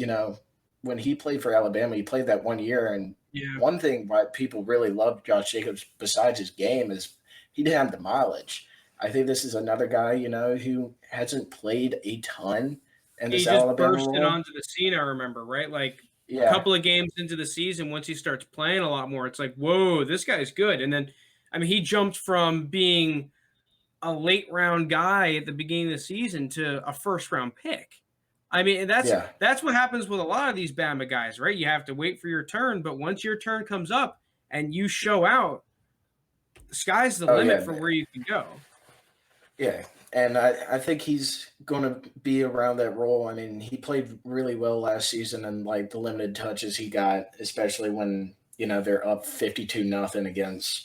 when he played for Alabama, he played that 1 year. And one thing why people really loved Josh Jacobs besides his game is he didn't have the mileage. I think this is another guy, who hasn't played a ton. And he this just Alabama bursted role. onto the scene, I remember, right? Like a couple of games into the season, once he starts playing a lot more, it's like, whoa, this guy's good. And then, I mean, he jumped from being a late round guy at the beginning of the season to a first round pick. I mean, that's what happens with a lot of these Bama guys, right? You have to wait for your turn, but once your turn comes up and you show out, the sky's the limit for where you can go. Yeah, and I think he's going to be around that role. I mean, he played really well last season, and like the limited touches he got, especially when they're up 52-0 against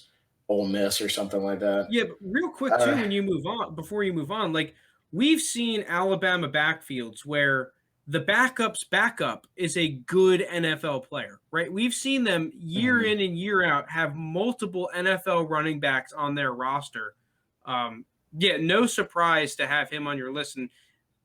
Ole Miss or something like that. Yeah, but real quick too, when you move on, before you move on, like we've seen Alabama backfields where the backup's backup is a good NFL player, right? We've seen them year in and year out have multiple NFL running backs on their roster. No surprise to have him on your list. And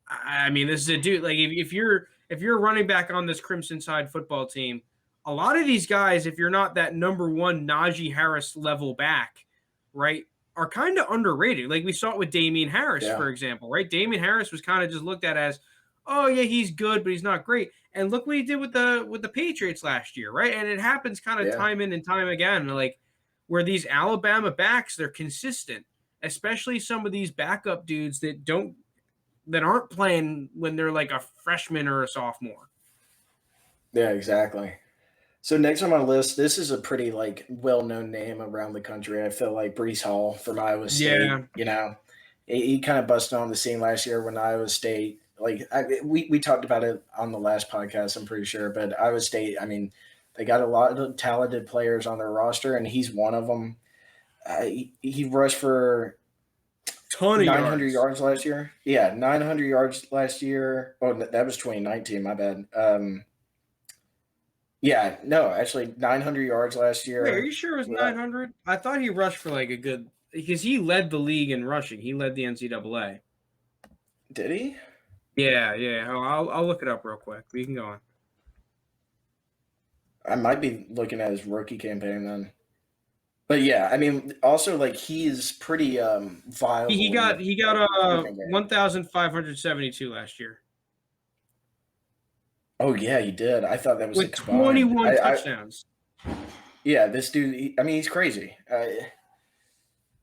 I mean, this is a dude. Like if you're a running back on this Crimson Tide football team, a lot of these guys, if you're not that number one Najee Harris level back, right, are kind of underrated. Like we saw it with Damian Harris, for example, right? Damian Harris was kind of just looked at as, oh yeah, he's good, but he's not great. And look what he did with the Patriots last year, right? And it happens kind of time in and time again, like where these Alabama backs, they're consistent, especially some of these backup dudes that aren't playing when they're like a freshman or a sophomore. Yeah, exactly. So next on my list, this is a pretty like well-known name around the country. I feel like Breece Hall from Iowa State. Yeah. He kind of busted on the scene last year when Iowa State. Like we talked about it on the last podcast, I'm pretty sure. But Iowa State, I mean, they got a lot of talented players on their roster, and he's one of them. He rushed for ton of 900 yards last year. Yeah, 900 yards last year. Oh, that was 2019. My bad. Yeah, no, actually 900 yards last year. Wait, are you sure it was 900? I thought he rushed for like a good – because he led the league in rushing. He led the NCAA. Did he? Yeah. I'll look it up real quick. We can go on. I might be looking at his rookie campaign then. But yeah, I mean, also like he is pretty viable. He got 1,572 last year. Oh yeah, he did. I thought that was with 21 touchdowns. This dude. I mean, he's crazy.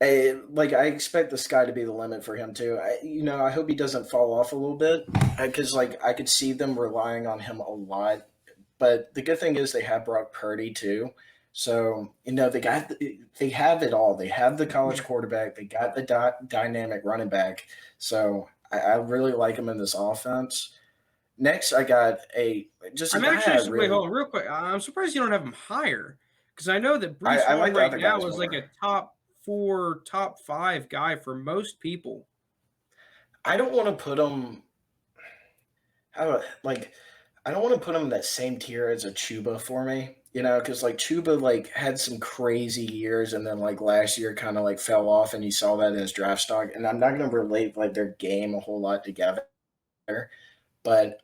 I expect the sky to be the limit for him too. I hope he doesn't fall off a little bit because like I could see them relying on him a lot. But the good thing is they have Brock Purdy too. So, they have it all. They have the college quarterback. They got the dynamic running back. So I really like him in this offense. Next, I got wait, hold on real quick. I'm surprised you don't have him higher because I know that Breece Hall right now is like a top 4, top 5 guy for most people. I don't want to put him how like I don't want to put him in that same tier as a Chuba for me, because like Chuba like had some crazy years and then like last year kind of like fell off and you saw that in his draft stock. And I'm not going to relate like their game a whole lot together, but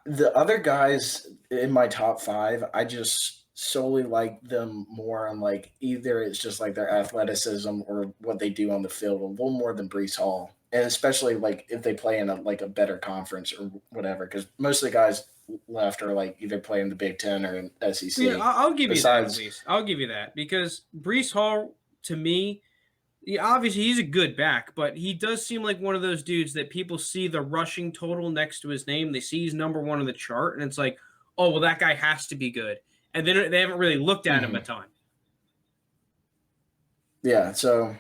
the other guys in my top five, I just solely like them more on like either it's just like their athleticism or what they do on the field a little more than Brees Hall, and especially like if they play in a better conference or whatever. Because most of the guys left are like either play in the Big Ten or in Yeah, SEC. I'll give you that at Besides, least. I'll give you that because Brees Hall, to me, obviously he's a good back, but he does seem like one of those dudes that people see the rushing total next to his name. They see he's number one on the chart, and it's like, oh, well, that guy has to be good. And then they haven't really looked at him a ton. yeah, so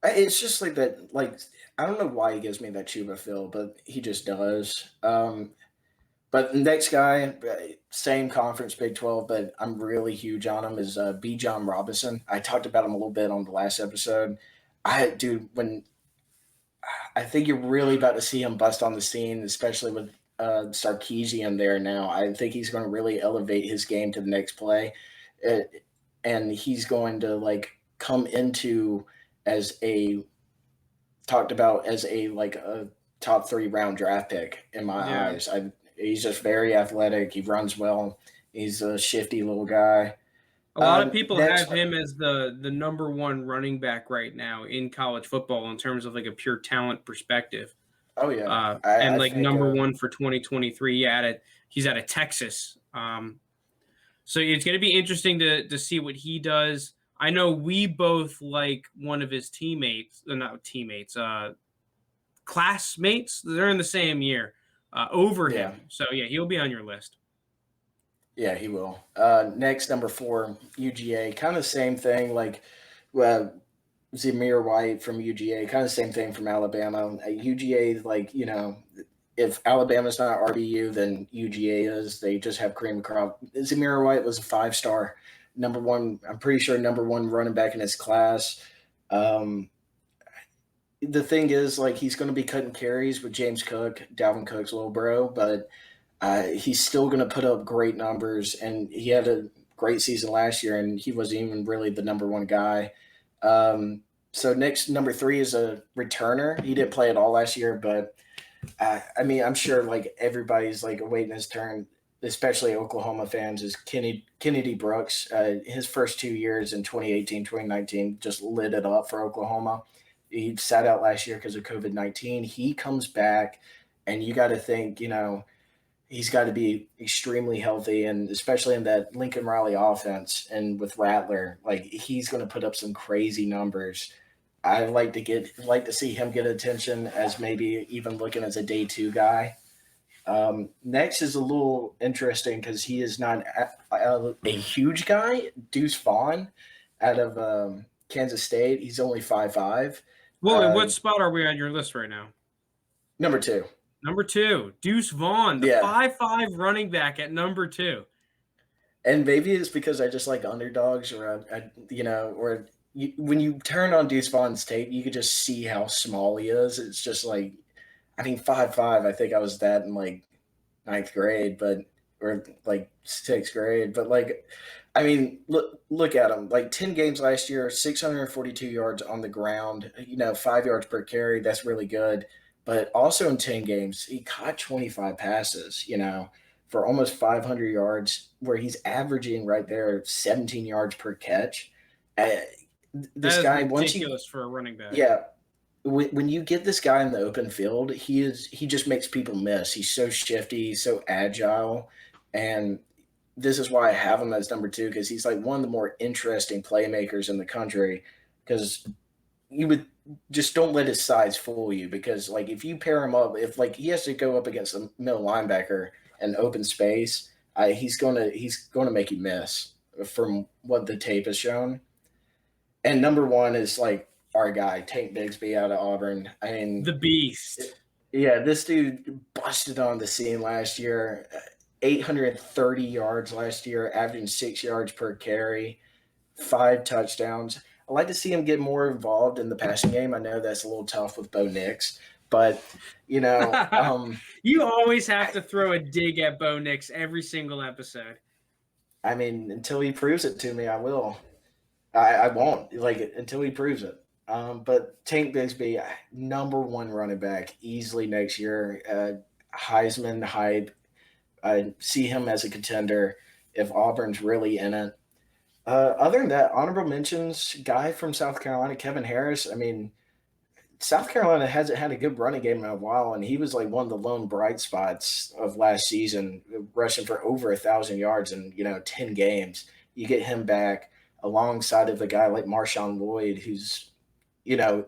it's just like that. Like I don't know why he gives me that Chuba feel, but he just does. But the next guy, same conference, Big 12, but I'm really huge on him is B. John Robinson. I talked about him a little bit on the last episode. When I think you're really about to see him bust on the scene, especially with Sarkisian there now. I think he's going to really elevate his game to the next play, and he's going to like come into as a talked about as a like a top 3 round draft pick in my eyes. He's just very athletic. He runs well. He's a shifty little guy. A lot of people Next, have him as the number one running back right now in college football in terms of like a pure talent perspective. oh yeah, And I like think number one for 2023. Yeah, he's out of Texas. So it's going to be interesting to see what he does. I know we both like one of his teammates, not teammates, classmates. They're in the same year over him. So yeah, he'll be on your list. Yeah, he will. Next, number 4, UGA. Kind of same thing, like Zamir White from UGA. Kind of same thing from Alabama. UGA, like, if Alabama's not RBU, then UGA is. They just have cream of crop. Zamir White was a 5-star, number one. I'm pretty sure number one running back in his class. The thing is, like, he's going to be cutting carries with James Cook, Dalvin Cook's little bro, but he's still going to put up great numbers, and he had a great season last year, and he wasn't even really the number one guy. So next, number 3 is a returner. He didn't play at all last year, but I'm sure like everybody's like awaiting his turn, especially Oklahoma fans, is Kennedy Brooks. His first 2 years in 2018, 2019 just lit it up for Oklahoma. He sat out last year because of COVID-19. He comes back, and you got to think, he's got to be extremely healthy, and especially in that Lincoln Riley offense and with Rattler, like he's going to put up some crazy numbers. I like to see him get attention as maybe even looking as a day 2 guy. Next is a little interesting because he is not a huge guy. Deuce Vaughn out of Kansas State. He's only 5'5". Well, what spot are we on your list right now? Number 2. Number 2, Deuce Vaughn, the 5'5" running back at number 2. And maybe it's because I just like underdogs, or when you turn on Deuce Vaughn's tape, you could just see how small he is. It's just like, 5'5". I think I was that in like 9th grade, or like 6th grade. But like, look at him. Like 10 games last year, 642 yards on the ground. 5 yards per carry. That's really good. But also in 10 games, he caught 25 passes. For almost 500 yards, where he's averaging right there 17 yards per catch. This guy, ridiculous for a running back. Yeah, when you get this guy in the open field, he just makes people miss. He's so shifty, he's so agile, and this is why I have him as number 2, because he's like one of the more interesting playmakers in the country. Because you would just don't let his size fool you, because like if you pair him up, if like he has to go up against a middle linebacker in open space, he's gonna make you miss from what the tape has shown. And number 1 is like our guy, Tank Bigsby out of Auburn. The beast. Yeah, this dude busted on the scene last year. 830 yards last year, averaging 6 yards per carry, 5 touchdowns. I'd like to see him get more involved in the passing game. I know that's a little tough with Bo Nix, But you know, you always have to throw a dig at Bo Nix every single episode. I mean, until he proves it to me, I will. I won't like until he proves it. But Tank Bigsby, number one running back, easily next year. Heisman hype. I see him as a contender if Auburn's really in it. Other than that, honorable mentions, guy from South Carolina, Kevin Harris. I mean, South Carolina hasn't had a good running game in a while, and he was like one of the lone bright spots of last season, rushing for over 1,000 yards in 10 games. You get him back alongside of a guy like Marshawn Lloyd, who's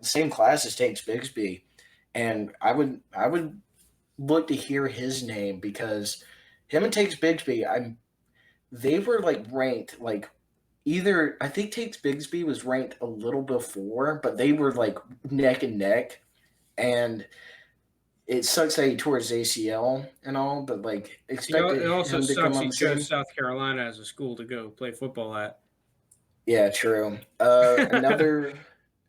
same class as Tank Bigsby, and I would look to hear his name because him and Tank Bigsby, they were like ranked like either I think Tate Bigsby was ranked a little before, but they were like neck and neck. And it sucks that he tore his ACL and all, but like expected It also him to come sucks on he the scene. chose South Carolina as a school to go play football at. Yeah, true. Another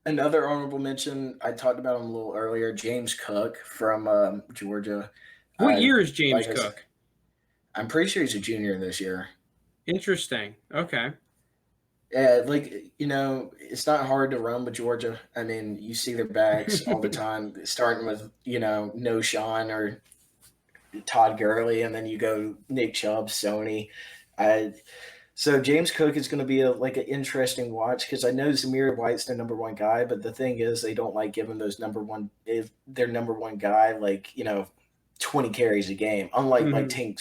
honorable mention, I talked about him a little earlier, James Cook from Georgia. What year is James like Cook? I'm pretty sure he's a junior this year. Interesting. Okay. Yeah, it's not hard to run with Georgia. I mean, you see their backs all the time, starting with, No Sean or Todd Gurley, and then you go Nick Chubb, Sony. So James Cook is going to be an interesting watch because I know Zamir White's their number one guy, but the thing is they don't like giving their number one guy 20 carries a game. Unlike like Tank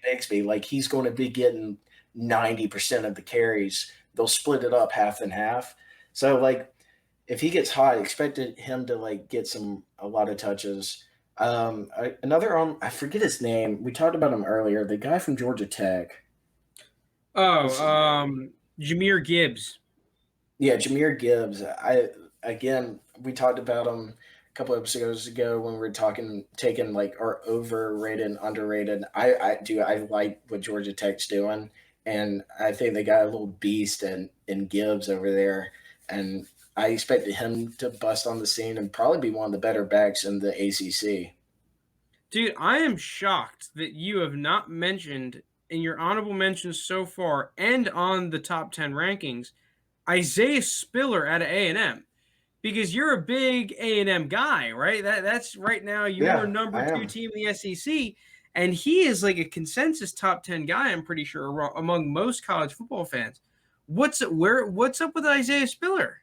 Bigsby, like he's going to be getting 90% of the carries. They'll split it up half and half. So if he gets hot, I expected him to get a lot of touches. I forget his name. We talked about him earlier. The guy from Georgia Tech. Jahmyr Gibbs. Yeah, Jahmyr Gibbs. We talked about him a couple episodes ago when we were taking our overrated and underrated. I like what Georgia Tech's doing. And I think they got a little beast in Gibbs over there. And I expected him to bust on the scene and probably be one of the better backs in the ACC. Dude, I am shocked that you have not mentioned in your honorable mentions so far and on the top 10 rankings, Isaiah Spiller out of A&M. Because you're a big A&M guy, right? That's right now your number 2 team in the SEC. And he is like a consensus top 10 guy, I'm pretty sure, among most college football fans. What's up with Isaiah Spiller?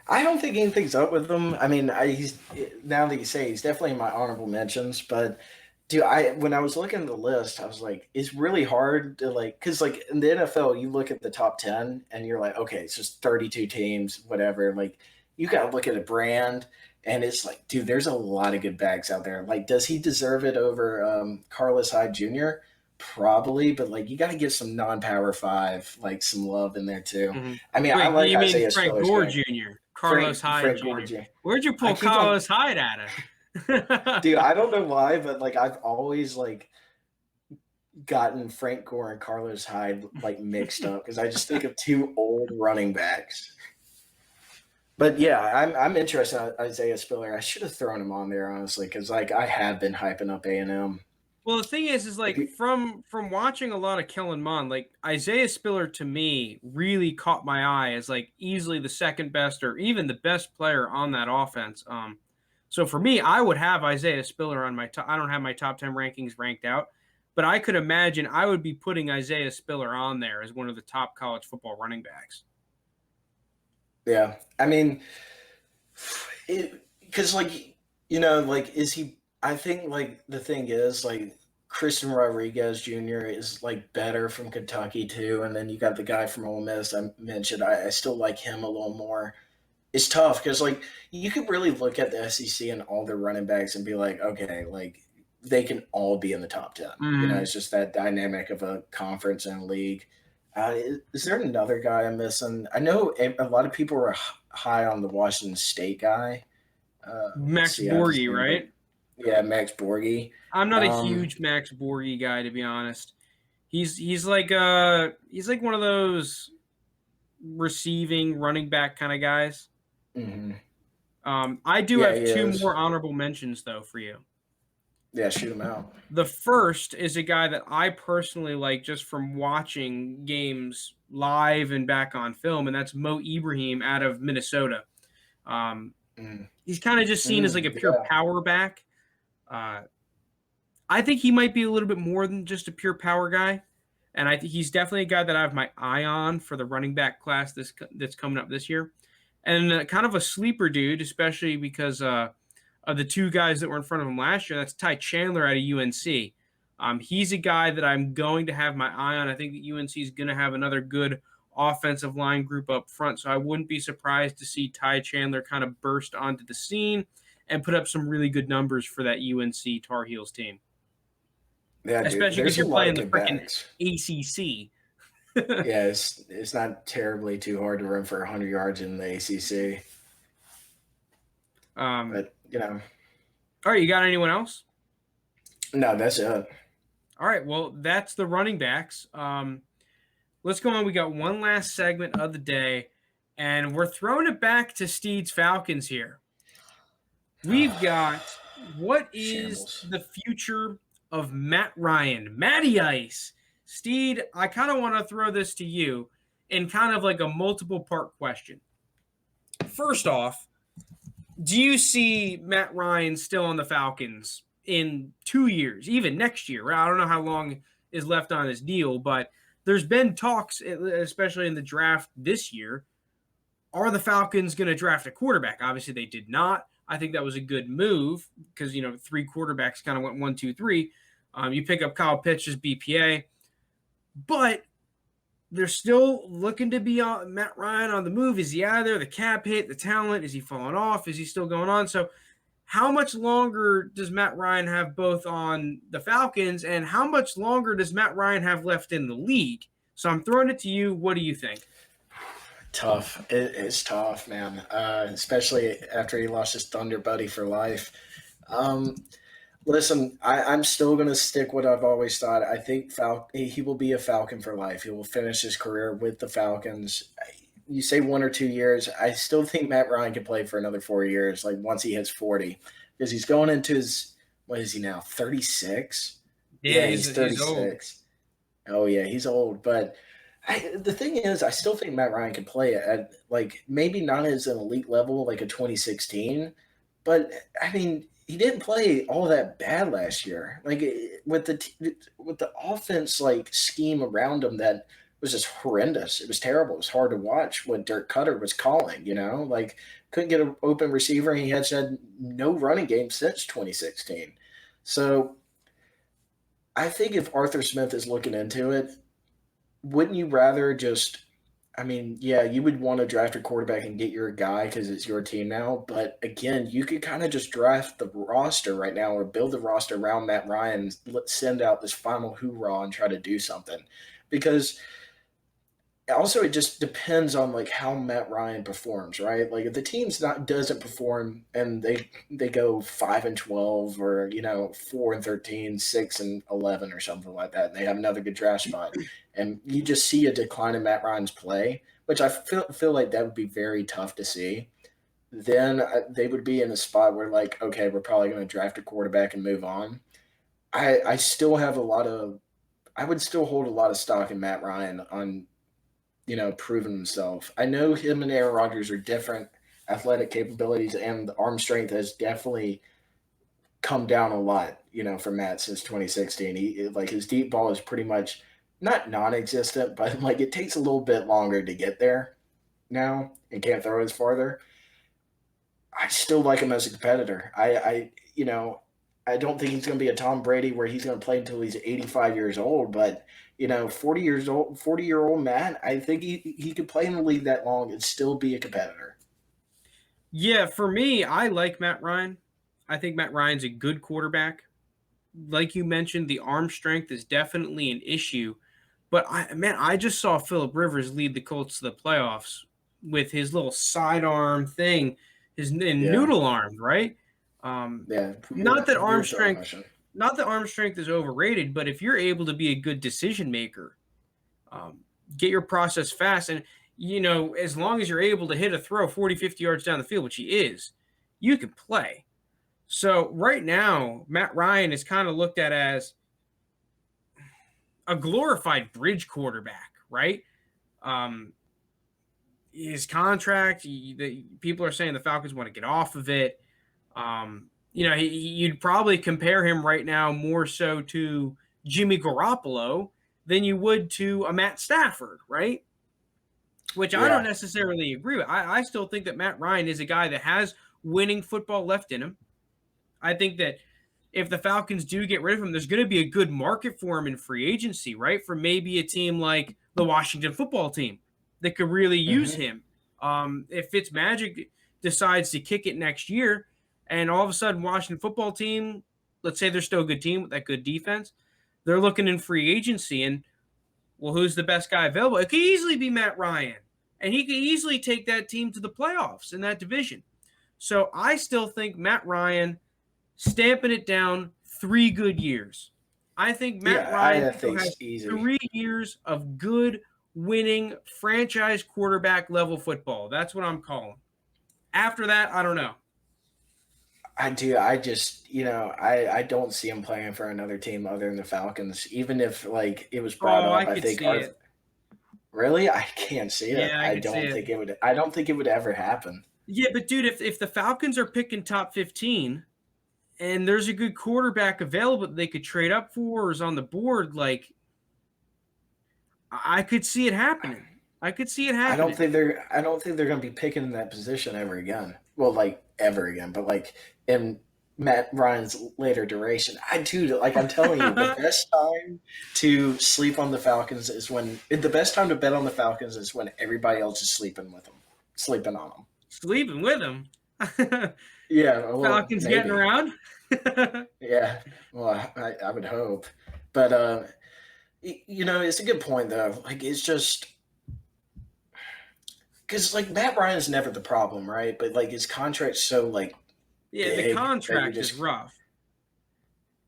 I don't think anything's up with him. I mean, he's now that you say he's definitely in my honorable mentions. But dude, when I was looking at the list, I was like, it's really hard to because in the NFL, you look at the top 10 and you're like, okay, it's just 32 teams, whatever. Like you got to look at a brand. And it's like, dude, there's a lot of good backs out there. Like, does he deserve it over Carlos Hyde Jr.? Probably, but you got to give some non-power 5 some love in there too. Mm-hmm. I mean, I like Isaiah Frank Gore Jr., Carlos Hyde Jr. Where'd you pull Carlos Hyde out of? Dude, I don't know why, but I've always gotten Frank Gore and Carlos Hyde mixed up because I just think of two old running backs. But yeah, I'm interested in Isaiah Spiller. I should have thrown him on there honestly, because I have been hyping up A&M. Well, the thing is from watching a lot of Kellen Mond, Isaiah Spiller to me really caught my eye as easily the second best or even the best player on that offense. So for me, I would have Isaiah Spiller on my top. I don't have my top 10 rankings ranked out, but I could imagine I would be putting Isaiah Spiller on there as one of the top college football running backs. Yeah, I mean, because is he? I think the thing is Christian Rodriguez Jr. is better from Kentucky too, and then you got the guy from Ole Miss I mentioned. I still like him a little more. It's tough because you could really look at the SEC and all their running backs and be like, okay, they can all be in the top 10. Mm-hmm. It's just that dynamic of a conference and a league. Is there another guy I'm missing? I know a lot of people were high on the Washington State guy. Max Borghi, right? Yeah, Max Borghi. I'm not a huge Max Borghi guy, to be honest. He's like one of those receiving running back kind of guys. Mm-hmm. I do Yeah, have he two is. more honorable mentions, though, for you. Yeah, shoot him out. The first is a guy that I personally like just from watching games live and back on film, and that's Mo Ibrahim out of Minnesota. Um, Mm. he's kind of just seen as like a pure Yeah. power back. Uh, I think he might be a little bit more than just a pure power guy, and I think he's definitely a guy that I have my eye on for the running back class that's coming up this year, and kind of a sleeper dude, especially because of the two guys that were in front of him last year. That's Ty Chandler out of UNC. He's a guy that I'm going to have my eye on. I think that UNC is going to have another good offensive line group up front, so I wouldn't be surprised to see Ty Chandler kind of burst onto the scene and put up some really good numbers for that UNC Tar Heels team, Yeah, dude. especially because There's a you're lot of playing the good freaking backs. ACC. Yeah, it's not terribly too hard to run for 100 yards in the ACC, um, but you know, all right, you got anyone else? no, that's it. All right, well, that's the running backs. Let's go on. We got one last segment of the day, and we're throwing it back to Steed's Falcons here. We've got what is Shambles. the future of Matt Ryan, Matty Ice. Steed, I kind of want to throw this to you in kind of like a multiple part question. First off, do you see Matt Ryan still on the Falcons in 2 years, even next year? I don't know how long is left on his deal, but there's been talks, especially in the draft this year. Are the Falcons going to draft a quarterback? Obviously, they did not. I think that was a good move because, 3 quarterbacks kind of went 1, 2, 3. You pick up Kyle Pitts as BPA, but they're still looking to be on Matt Ryan on the move. Is he out of there? The cap hit, the talent, is he falling off? Is he still going on? So how much longer does Matt Ryan have both on the Falcons, and how much longer does Matt Ryan have left in the league? So I'm throwing it to you. What do you think? Tough. It's tough, man. Especially after he lost his Thunder buddy for life. Um, Listen, I'm still going to stick what I've always thought. I think he will be a Falcon for life. He will finish his career with the Falcons. You say 1 or 2 years. I still think Matt Ryan can play for another 4 years, like once he hits 40, because he's going into his, what is he now, 36? Yeah, Yeah, he's he's old. 36. Oh, yeah, he's old. But the thing is, I still think Matt Ryan can play at, like, maybe not as an elite level like a 2016, but I mean, he didn't play all that bad last year. Like with the offense like scheme around him that was just horrendous. It was terrible. It was hard to watch what Dirk Cutter was calling. Like couldn't get an open receiver. And he had said no running game since 2016. So I think if Arthur Smith is looking into it, wouldn't you rather just I mean, yeah, you would want to draft a quarterback and get your guy because it's your team now. But again, you could kind of just draft the roster right now or build the roster around Matt Ryan, send out this final hoorah and try to do something. Because also it just depends on like how Matt Ryan performs, right? Like if the team's not doesn't perform and they go 5-12 or 4-13, 6-11 or something like that, and they have another good draft spot, and you just see a decline in Matt Ryan's play, which I feel like that would be very tough to see. Then they would be in a spot where like, okay, we're probably going to draft a quarterback and move on. I still have a lot of I would still hold a lot of stock in Matt Ryan on proven himself. I know him and Aaron Rodgers are different athletic capabilities, and the arm strength has definitely come down a lot, for Matt since 2016. He like his deep ball is pretty much not non-existent, but like it takes a little bit longer to get there now and can't throw as farther. I still like him as a competitor. I don't think he's going to be a Tom Brady where he's going to play until he's 85 years old, but 40-year-old Matt, I think he could play in the league that long and still be a competitor. Yeah, for me, I like Matt Ryan. I think Matt Ryan's a good quarterback. Like you mentioned, the arm strength is definitely an issue. But I just saw Philip Rivers lead the Colts to the playoffs with his little sidearm thing, his Yeah, noodle arm, right? yeah. Not that arm Weird throwing strength, motion. not that arm strength is overrated, but if you're able to be a good decision maker, um, get your process fast, and as long as you're able to hit a throw 40, 50 yards down the field, which he is, you can play. So right now, Matt Ryan is kind of looked at as a glorified bridge quarterback, right? His contract, people are saying the Falcons want to get off of it. You'd probably compare him right now more so to Jimmy Garoppolo than you would to a Matt Stafford, right? Which I don't necessarily agree with. I still think that Matt Ryan is a guy that has winning football left in him. I think that if the Falcons do get rid of him, there's going to be a good market for him in free agency, right? For maybe a team like the Washington football team that could really use him. If Fitzmagic decides to kick it next year, and all of a sudden Washington football team, let's say they're still a good team with that good defense, they're looking in free agency, and well, who's the best guy available? It could easily be Matt Ryan, and he could easily take that team to the playoffs in that division. So I still think Matt Ryan stamping it down 3 good years. I think Matt Ryan has 3 years of good, winning, franchise quarterback level football. That's what I'm calling. After that, I don't know. I do. I just, I don't see him playing for another team other than the Falcons. Even if it was brought up, I think. Really, I can't see it. Yeah, I don't think it would. I don't think it would ever happen. Yeah, but dude, if the Falcons are picking top 15, and there's a good quarterback available that they could trade up for or is on the board, I could see it happening. I don't think they're going to be picking in that position ever again. Well, ever again, but in Matt Ryan's later duration. I'm telling you, the best time to sleep on the Falcons is the best time to bet on the Falcons is when everybody else is sleeping on them. Sleeping with them? Yeah. Well, Falcons maybe. Getting around? Yeah. Well, I would hope. But, it's a good point, though. It's just – because, Matt Ryan's never the problem, right? But, his contract's so, yeah, big, the contract is rough.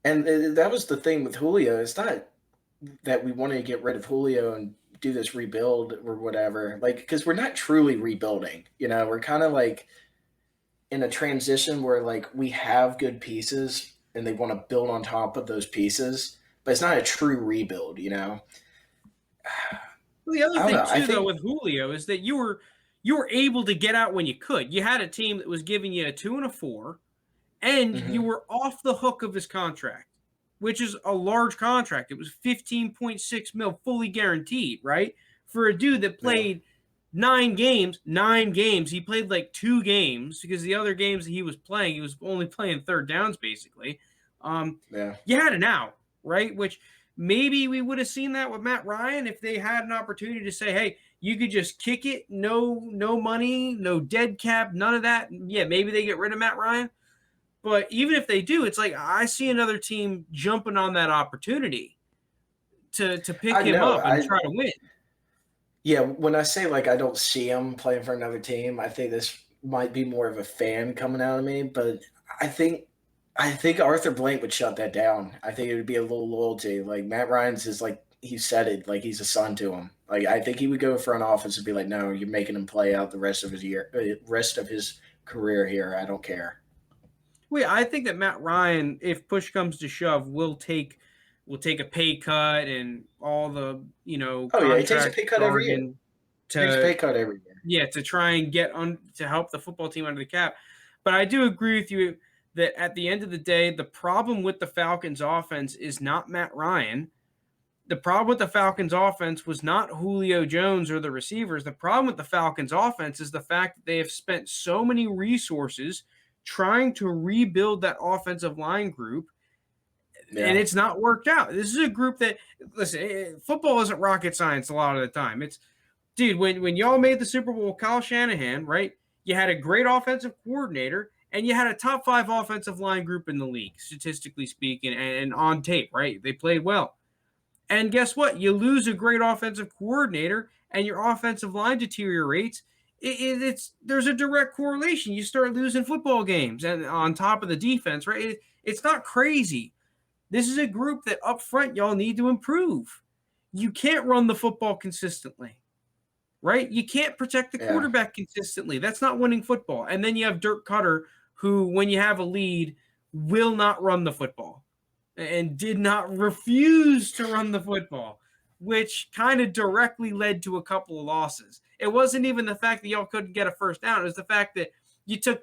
And that was the thing with Julio. It's not that we wanted to get rid of Julio and do this rebuild or whatever. Because we're not truly rebuilding. We're kind of, in a transition where, we have good pieces and they want to build on top of those pieces. But it's not a true rebuild, Well, the other thing, though, with Julio is that you were able to get out when you could. You had a team that was giving you a 2 and a 4, and you were off the hook of his contract, which is a large contract. It was $15.6 million fully guaranteed, right? For a dude that played 9 games. He played 2 games because the other games that he was playing, he was only playing third downs, basically. You had an out, right? Which maybe we would have seen that with Matt Ryan if they had an opportunity to say, hey, you could just kick it, no money, no dead cap, none of that. Yeah, maybe they get rid of Matt Ryan. But even if they do, it's I see another team jumping on that opportunity to pick him up and try to win. Yeah, when I say I don't see him playing for another team, I think this might be more of a fan coming out of me. But I think Arthur Blank would shut that down. I think it would be a little loyalty. Matt Ryan's is he said it, he's a son to him. I think he would go front office and be like, no, you're making him play out the rest of his career here. I don't care. Well, I think that Matt Ryan, if push comes to shove, will take a pay cut and all the he takes a pay cut every year. Takes a pay cut every year. Yeah, to try and get to help the football team under the cap. But I do agree with you that at the end of the day, the problem with the Falcons offense is not Matt Ryan. The problem with the Falcons offense was not Julio Jones or the receivers. The problem with the Falcons offense is the fact that they have spent so many resources trying to rebuild that offensive line group, and it's not worked out. This is a group that, listen, football isn't rocket science a lot of the time. It's, dude, when y'all made the Super Bowl with Kyle Shanahan, right, you had a great offensive coordinator, and you had a top 5 offensive line group in the league, statistically speaking, and on tape, right? They played well. And guess what? You lose a great offensive coordinator, and your offensive line deteriorates. There's a direct correlation. You start losing football games, and on top of the defense, right? It's not crazy. This is a group that up front y'all need to improve. You can't run the football consistently, right? You can't protect the quarterback consistently. That's not winning football. And then you have Dirk Cutter who, when you have a lead, will not run the football and did not refuse to run the football, which kind of directly led to a couple of losses. It wasn't even the fact that y'all couldn't get a first down. It was the fact that you took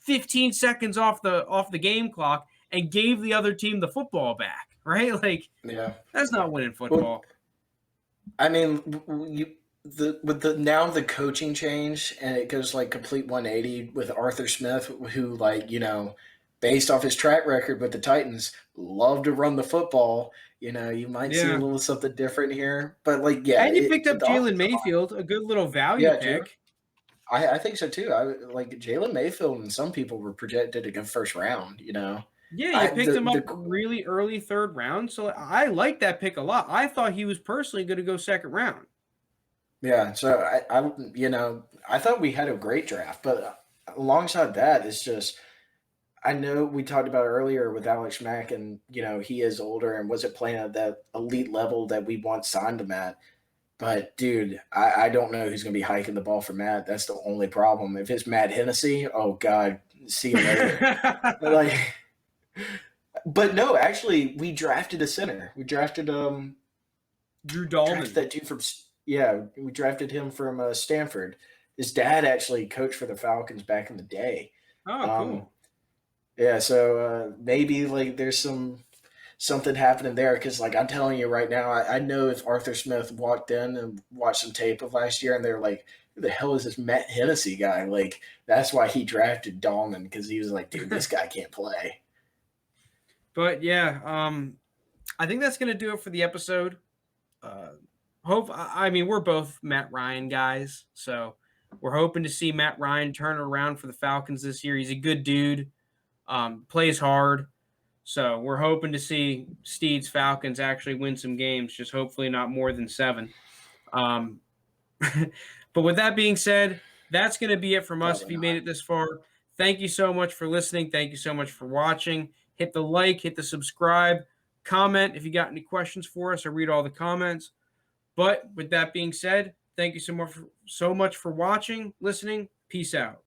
15 seconds off the game clock and gave the other team the football back, right? Like, Yeah, that's not winning football. Well, I mean, with the coaching change, and it goes like complete 180 with Arthur Smith, who, like, based off his track record with the Titans, love to run the football. You might see a little something different here, but like, yeah, and you picked up Jalen Mayfield, a good little value pick. I think so too. I like Jalen Mayfield, and some people were projected to go first round. Yeah, you picked him up really early third round, so I like that pick a lot. I thought he was personally going to go second round. Yeah, so I thought we had a great draft, but alongside that, it's just, I know we talked about earlier with Alex Mack, and he is older and wasn't playing at that elite level that we once signed him at. But dude, I don't know who's going to be hiking the ball for Matt. That's the only problem. If it's Matt Hennessy, oh God, see you later. But no, actually, we drafted a center. We drafted Drew Dahlman. That dude from we drafted him from Stanford. His dad actually coached for the Falcons back in the day. Oh, cool. Yeah, so maybe like there's something happening there, because like I'm telling you right now, I know if Arthur Smith walked in and watched some tape of last year and they're like, who the hell is this Matt Hennessy guy? Like, that's why he drafted Dahlman, because he was like, dude, this guy can't play. But yeah, I think that's gonna do it for the episode. We're both Matt Ryan guys, so we're hoping to see Matt Ryan turn around for the Falcons this year. He's a good dude, plays hard. So we're hoping to see Steed's Falcons actually win some games, just hopefully not more than 7. But with that being said, that's going to be it from us. If you made it this far, thank you so much for listening. Thank you so much for watching. Hit the like, hit the subscribe, comment if you got any questions for us. I read all the comments. But with that being said, thank you so much for watching, listening. Peace out.